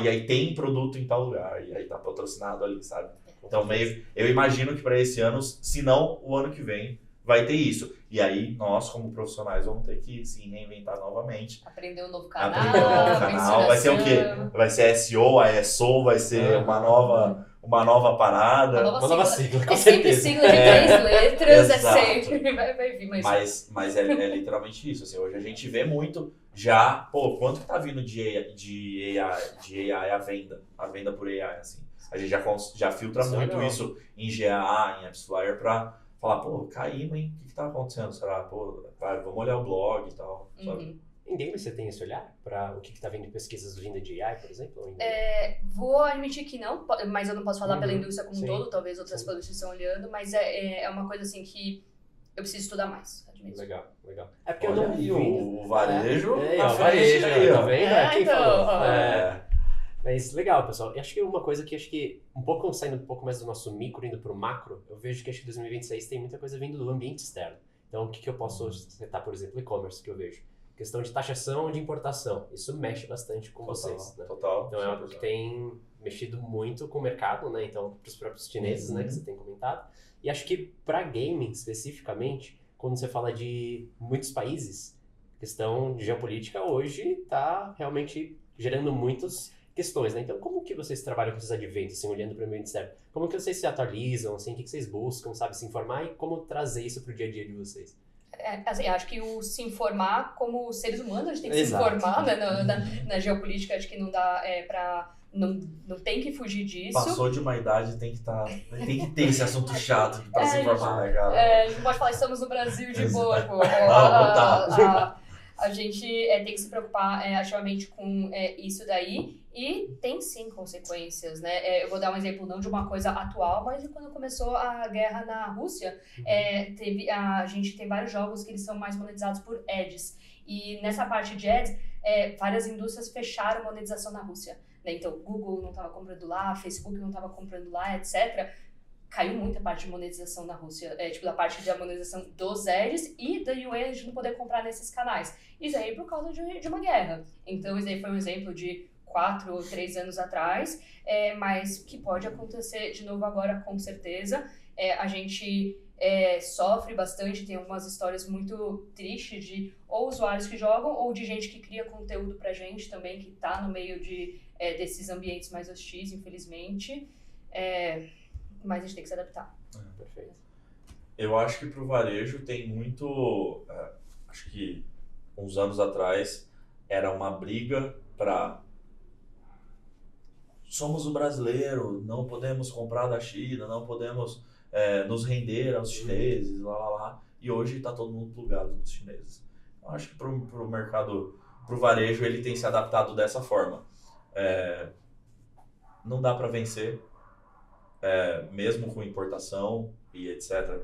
e aí tem produto em tal lugar, e aí tá patrocinado ali, sabe? Então, eu imagino que para esse ano, se não o ano que vem, vai ter isso. E aí, nós, como profissionais, vamos ter que se reinventar novamente. Aprender um novo canal. Vai ser o quê? Vai ser SEO, ASO, vai ser uma nova parada. Uma nova sigla, com sempre certeza. sigla de 10 letras, Exato. sempre vai vir mais. Mas é literalmente isso. Assim, hoje a gente vê muito já, quanto que tá vindo de AI a venda por AI, assim. A gente já filtra Isso muito é isso em GA, em AppsFlyer, pra falar, caímos, hein? O que tá acontecendo? Será? Vamos olhar o blog e tal, sabe? Em game você tem esse olhar para o que tá vindo em pesquisas vinda de AI, por exemplo? Vou admitir que não, mas eu não posso falar pela indústria como um todo, talvez outras pessoas estão olhando, mas é uma coisa assim que eu preciso estudar mais. Admito. Legal. É porque eu não vi o varejo. O varejo aí, tá vendo? Quem então, falou? Mas legal, pessoal. E acho que uma coisa que saindo um pouco mais do nosso micro, indo pro macro, eu vejo que acho que 2026 tem muita coisa vindo do ambiente externo. Então, o que eu posso citar, por exemplo, e-commerce, que eu vejo? Questão de taxação de importação. Isso mexe bastante com vocês, né? Total. Então, é algo que tem mexido muito com o mercado, né? Então, para os próprios chineses, né, que você tem comentado. E acho que para gaming, especificamente, quando você fala de muitos países, questão de geopolítica hoje está realmente gerando muitas questões, né? Então, como que vocês trabalham com esses adventos, assim, olhando para o ambiente externo? Como que vocês se atualizam, assim, o que vocês buscam, sabe, se informar e como trazer isso para o dia a dia de vocês? assim, acho que o se informar como seres humanos, a gente tem que Exato. se informar, né, na geopolítica, acho que não dá pra... Não tem que fugir disso. Passou de uma idade, tem que ter esse assunto chato pra se informar, né, cara? A gente pode falar, estamos no Brasil de boa, pô. A gente tem que se preocupar ativamente com isso daí, e tem sim consequências, né? Eu vou dar um exemplo não de uma coisa atual, mas de quando começou a guerra na Rússia, a gente tem vários jogos que eles são mais monetizados por ads, e nessa parte de ads, várias indústrias fecharam monetização na Rússia, né? Então, Google não estava comprando lá, Facebook não estava comprando lá, etc., caiu muita parte de monetização na Rússia, tipo, da parte da monetização dos ads e da UA de não poder comprar nesses canais. Isso aí por causa de uma guerra. Então, isso aí foi um exemplo de 4 ou 3 anos atrás, mas que pode acontecer de novo agora, com certeza. A gente sofre bastante, tem algumas histórias muito tristes de ou usuários que jogam ou de gente que cria conteúdo pra gente também, que tá no meio desses ambientes mais hostis, infelizmente. Mas a gente tem que se adaptar. Perfeito. Eu acho que pro varejo tem muito... acho que uns anos atrás era uma briga para... Somos o brasileiro, não podemos comprar da China, não podemos nos render aos chineses, lá. E hoje tá todo mundo plugado nos chineses. Eu acho que pro mercado, pro varejo, ele tem se adaptado dessa forma. Não dá para vencer. Mesmo com importação e etc.,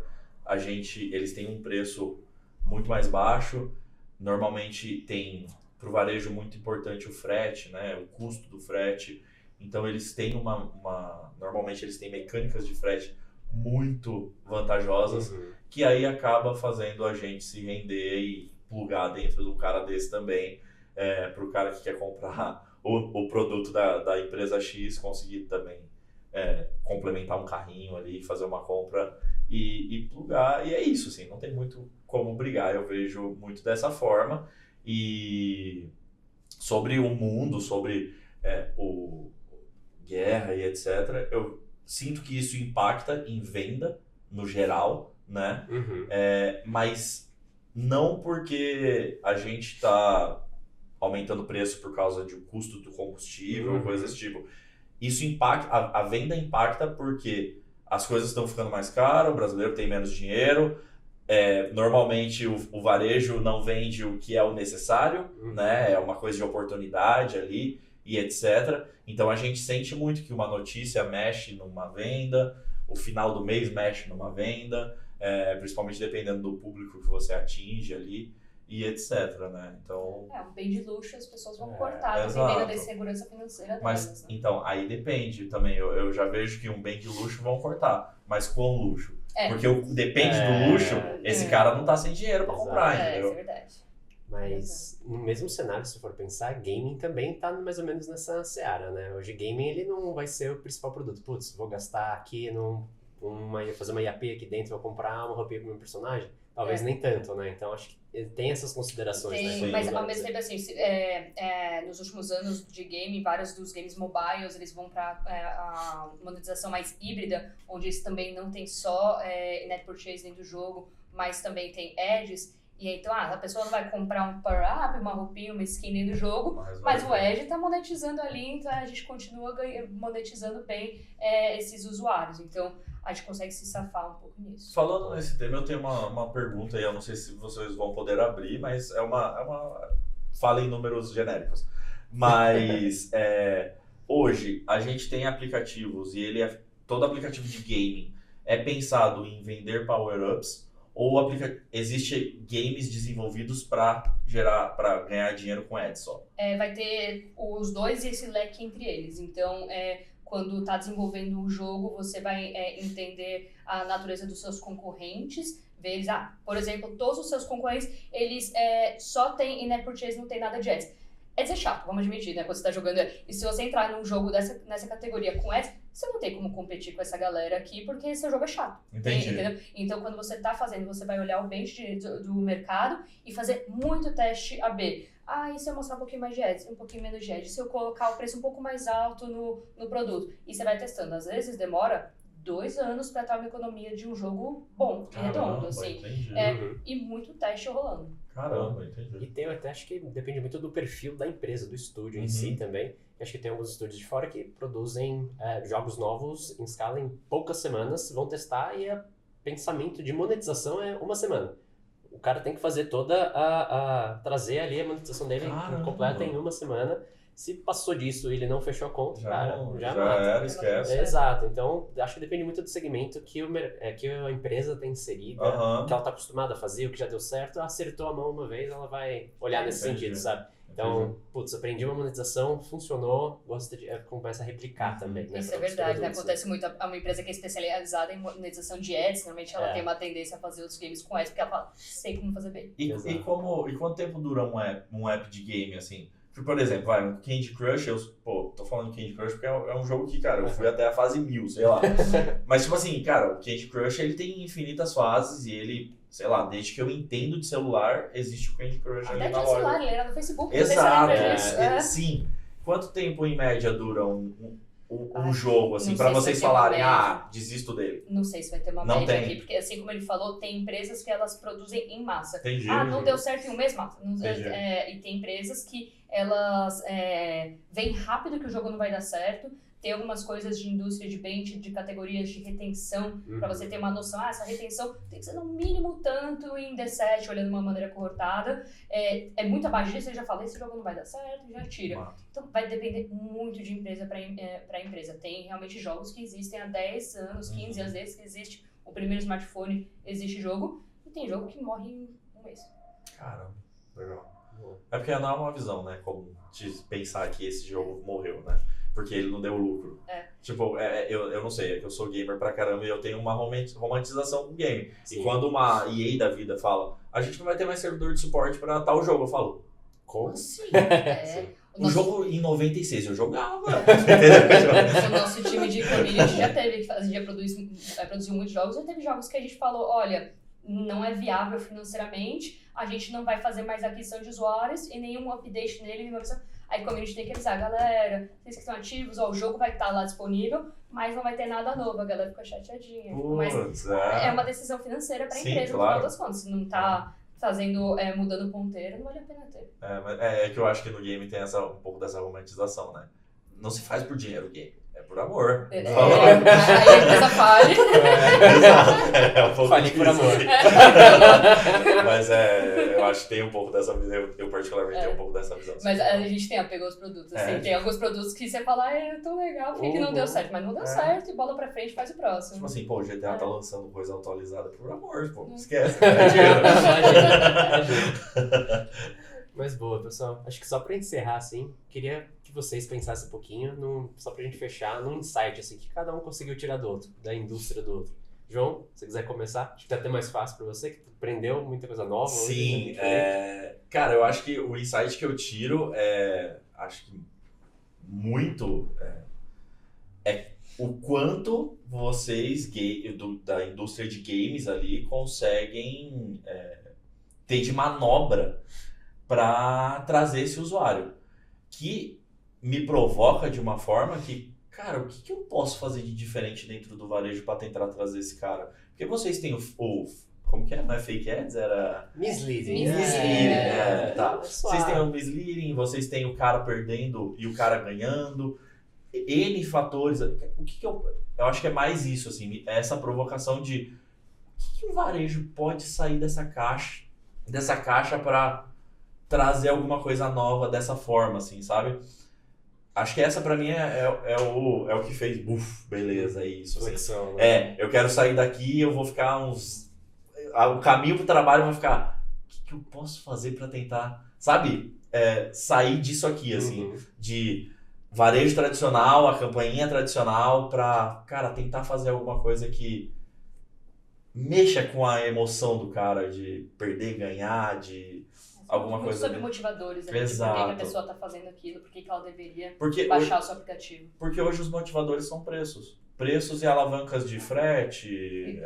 eles têm um preço muito mais baixo. Normalmente tem, para o varejo, muito importante o frete, né? O custo do frete. Então eles têm normalmente eles têm mecânicas de frete muito vantajosas, que aí acaba fazendo a gente se render e plugar dentro de um cara desse também, para o cara que quer comprar o produto da empresa X conseguir também complementar um carrinho ali, fazer uma compra e plugar, e é isso, assim, não tem muito como brigar, eu vejo muito dessa forma. E sobre o mundo, sobre o guerra e etc., eu sinto que isso impacta em venda, no geral, né? Mas não porque a gente está aumentando o preço por causa de custo do combustível, coisas desse tipo. Isso impacta, a venda impacta porque as coisas estão ficando mais caras, o brasileiro tem menos dinheiro, normalmente o varejo não vende o que é o necessário, né? É uma coisa de oportunidade ali e etc. Então a gente sente muito que uma notícia mexe numa venda, o final do mês mexe numa venda, principalmente dependendo do público que você atinge ali. E etc, né? Então... um bem de luxo, as pessoas vão cortar, exato. dependendo da insegurança financeira delas. Mas, né? então, aí depende também. Eu já vejo que um bem de luxo vão cortar. Mas qual luxo? Porque depende do luxo, esse cara não tá sem dinheiro pra comprar, entendeu? Isso é verdade. Mas no mesmo cenário, se for pensar, gaming também tá mais ou menos nessa seara, né? Hoje gaming ele não vai ser o principal produto. Putz, vou gastar aqui fazer uma IAP aqui dentro, vou comprar uma roupinha pro meu personagem. Talvez nem tanto, né? Então acho que tem essas considerações, né? Sim, mas ao mesmo tempo, assim, nos últimos anos de game, vários dos games mobiles, eles vão para a monetização mais híbrida, onde eles também não tem só net purchase dentro do jogo, mas também tem ads. E aí, então, a pessoa não vai comprar um power-up, uma roupinha, uma skin dentro do jogo, mas o ad tá monetizando ali, então a gente continua monetizando bem esses usuários. Então, a gente consegue se safar um pouco nisso. Falando nesse tema, eu tenho uma pergunta aí, eu não sei se vocês vão poder abrir, mas fala em números genéricos. Mas hoje a gente tem aplicativos e todo aplicativo de gaming é pensado em vender power-ups ou existe games desenvolvidos para ganhar dinheiro com ads só? Vai ter os dois e esse leque entre eles. Então, quando está desenvolvendo o jogo, você vai entender a natureza dos seus concorrentes, ver eles, por exemplo, todos os seus concorrentes, eles só têm in-app purchase, não tem nada de ads. Ads é chato, vamos admitir, né, quando você está jogando. E se você entrar num jogo nessa categoria com ads, você não tem como competir com essa galera aqui, porque seu jogo é chato. Entendi. Entendeu? Então, quando você está fazendo, você vai olhar o bench do mercado e fazer muito teste AB. E se eu mostrar um pouquinho mais de ads, um pouquinho menos de ads, se eu colocar o preço um pouco mais alto no produto, e você vai testando. Às vezes demora 2 anos para estar uma economia de um jogo bom, redondo, assim. Entendi. E muito teste rolando. Caramba, entendi. E tem até, acho que depende muito do perfil da empresa, do estúdio em si também. Acho que tem alguns estúdios de fora que produzem jogos novos em escala em poucas semanas, vão testar e pensamento de monetização é uma semana. O cara tem que fazer trazer ali a monetização dele completa em uma semana. Se passou disso e ele não fechou a conta, já mata. Era, esquece. Exato. Então, acho que depende muito do segmento que a empresa está inserida, que ela está acostumada a fazer, o que já deu certo, acertou a mão uma vez, ela vai olhar nesse sentido, sabe? Então, aprendi uma monetização, funcionou, começa a replicar também. Né, isso é verdade, né? Acontece muito. Uma empresa que é especializada em monetização de ads, normalmente ela tem uma tendência a fazer os games com ads, porque ela fala, sei como fazer bem. E quanto tempo dura um app de game, assim? Por exemplo, um Candy Crush, tô falando de Candy Crush porque é um jogo que, cara, eu fui até a fase 1000, sei lá. Mas, tipo assim, cara, o Candy Crush, ele tem infinitas fases e ele, sei lá, desde que eu entendo de celular, existe o Candy Crush ali na loja. Celular, ele era no Facebook. Exato, sim. Quanto tempo, em média, dura um jogo, assim, pra vocês falarem, desisto dele? Não sei se vai ter uma média aqui, porque assim como ele falou, tem empresas que elas produzem em massa. Entendi. Não deu certo em um mês, massa. E tem empresas que elas veem rápido que o jogo não vai dar certo. Tem algumas coisas de indústria de bench, de categorias de retenção, pra você ter uma noção, essa retenção tem que ser no mínimo tanto em D7, olhando de uma maneira cortada. É muito abaixo disso, você já fala, esse jogo não vai dar certo, já tira. Então vai depender muito de empresa para empresa. Tem realmente jogos que existem há 10 anos, 15 anos desde que existe o primeiro smartphone, existe jogo, e tem jogo que morre em um mês. Caramba, legal. É porque não é uma visão, né, como de pensar que esse jogo morreu, né? Porque ele não deu lucro. Tipo, eu não sei, é que eu sou gamer pra caramba e eu tenho uma romantização com o game. Sim. E quando uma EA da vida fala, a gente não vai ter mais servidor de suporte pra tal jogo, eu falo, como assim? O jogo em 96 eu jogava. O nosso time de community já produziu muitos jogos, já teve jogos que a gente falou, olha, não é viável financeiramente, a gente não vai fazer mais aquisição de usuários e nenhum update nele, nenhuma opção. Aí a community tem que avisar, galera, vocês que estão ativos, o jogo vai estar lá disponível, mas não vai ter nada novo, a galera fica chateadinha. Mas é uma decisão financeira para a empresa, no final das contas. Se não tá fazendo, mudando o ponteiro, não vale a pena ter. É que eu acho que no game tem um pouco dessa romantização, né? Não se faz por dinheiro o game. É por amor. Aí a empresa fale. Exato. É um pouco fale por amor. Mas eu acho que tem um pouco dessa visão. Eu particularmente tenho um pouco dessa visão. Mas a gente tem apego aos produtos. Assim, tem alguns produtos que você fala, é tão legal, por que não deu certo? Mas não deu certo e bola pra frente, faz o próximo. Tipo assim, o GTA tá lançando coisa atualizada por amor, esquece. Mas boa, pessoal. Acho que só pra encerrar, assim, queria que vocês pensassem um pouquinho, só pra gente fechar, num insight, assim, que cada um conseguiu tirar do outro, da indústria do outro. João, se você quiser começar, acho que tá até mais fácil pra você, que tu aprendeu muita coisa nova. Sim, cara, eu acho que o insight que eu tiro acho que muito é o quanto vocês, da indústria de games ali, conseguem ter de manobra para trazer esse usuário, que me provoca de uma forma que, cara, o que eu posso fazer de diferente dentro do varejo para tentar trazer esse cara? Porque vocês têm como que é? Não é fake ads? Era... Misleading. Tá. Vocês têm o misleading, vocês têm o cara perdendo e o cara ganhando, N fatores. O que eu acho que é mais isso, assim, essa provocação de o que o varejo pode sair dessa caixa para trazer alguma coisa nova dessa forma, assim, sabe? Acho que essa pra mim é o que fez, beleza, é isso. Assim. Flexão, né? Eu quero sair daqui e eu vou ficar o caminho pro trabalho vai ficar, o que eu posso fazer pra tentar, sabe? Sair disso aqui, assim, de varejo tradicional, a campainha tradicional, pra, cara, tentar fazer alguma coisa que mexa com a emoção do cara de perder, ganhar, de alguma coisa sobre motivadores, né? Exato. Por que a pessoa tá fazendo aquilo, por que ela deveria Porque baixar o seu aplicativo. Porque hoje os motivadores são preços. Preços e alavancas de frete,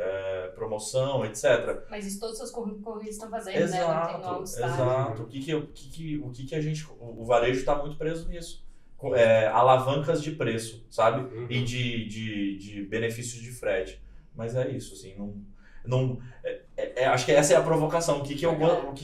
promoção, etc. Mas isso todos os seus concorrentes estão fazendo, exato, né? Não tem exato. O que a gente... O varejo está muito preso nisso. alavancas de preço, sabe? Uhum. E de benefícios de frete. Mas é isso, assim, acho que essa é a provocação. O que que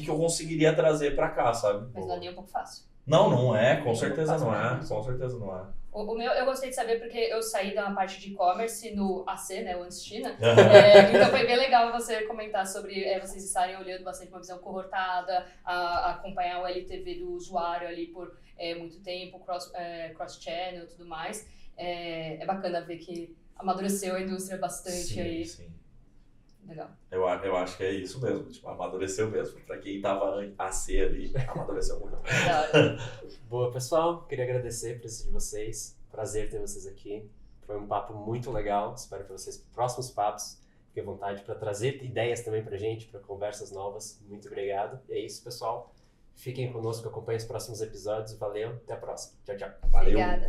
eu conseguiria trazer pra cá, sabe? Mas não é nem um pouco fácil. Não é, com Nem certeza um pouco não fácil, é, com certeza não é. O meu, eu gostei de saber porque eu saí da parte de e-commerce no AC, né, o Antes China. Então foi bem legal você comentar sobre vocês estarem olhando bastante uma visão cohortada, acompanhar o LTV do usuário ali por muito tempo, cross-channel e tudo mais. É bacana ver que amadureceu a indústria bastante aí. Sim. Legal. Eu acho que é isso mesmo, tipo, amadureceu mesmo. Pra quem tava AC ali, amadureceu muito. Boa, pessoal. Queria agradecer a presença de vocês. Prazer ter vocês aqui. Foi um papo muito legal. Espero que vocês, próximos papos, fiquem à vontade para trazer ideias também pra gente, para conversas novas. Muito obrigado. E é isso, pessoal. Fiquem conosco, acompanhem os próximos episódios. Valeu, até a próxima. Tchau, tchau. Valeu. Obrigada.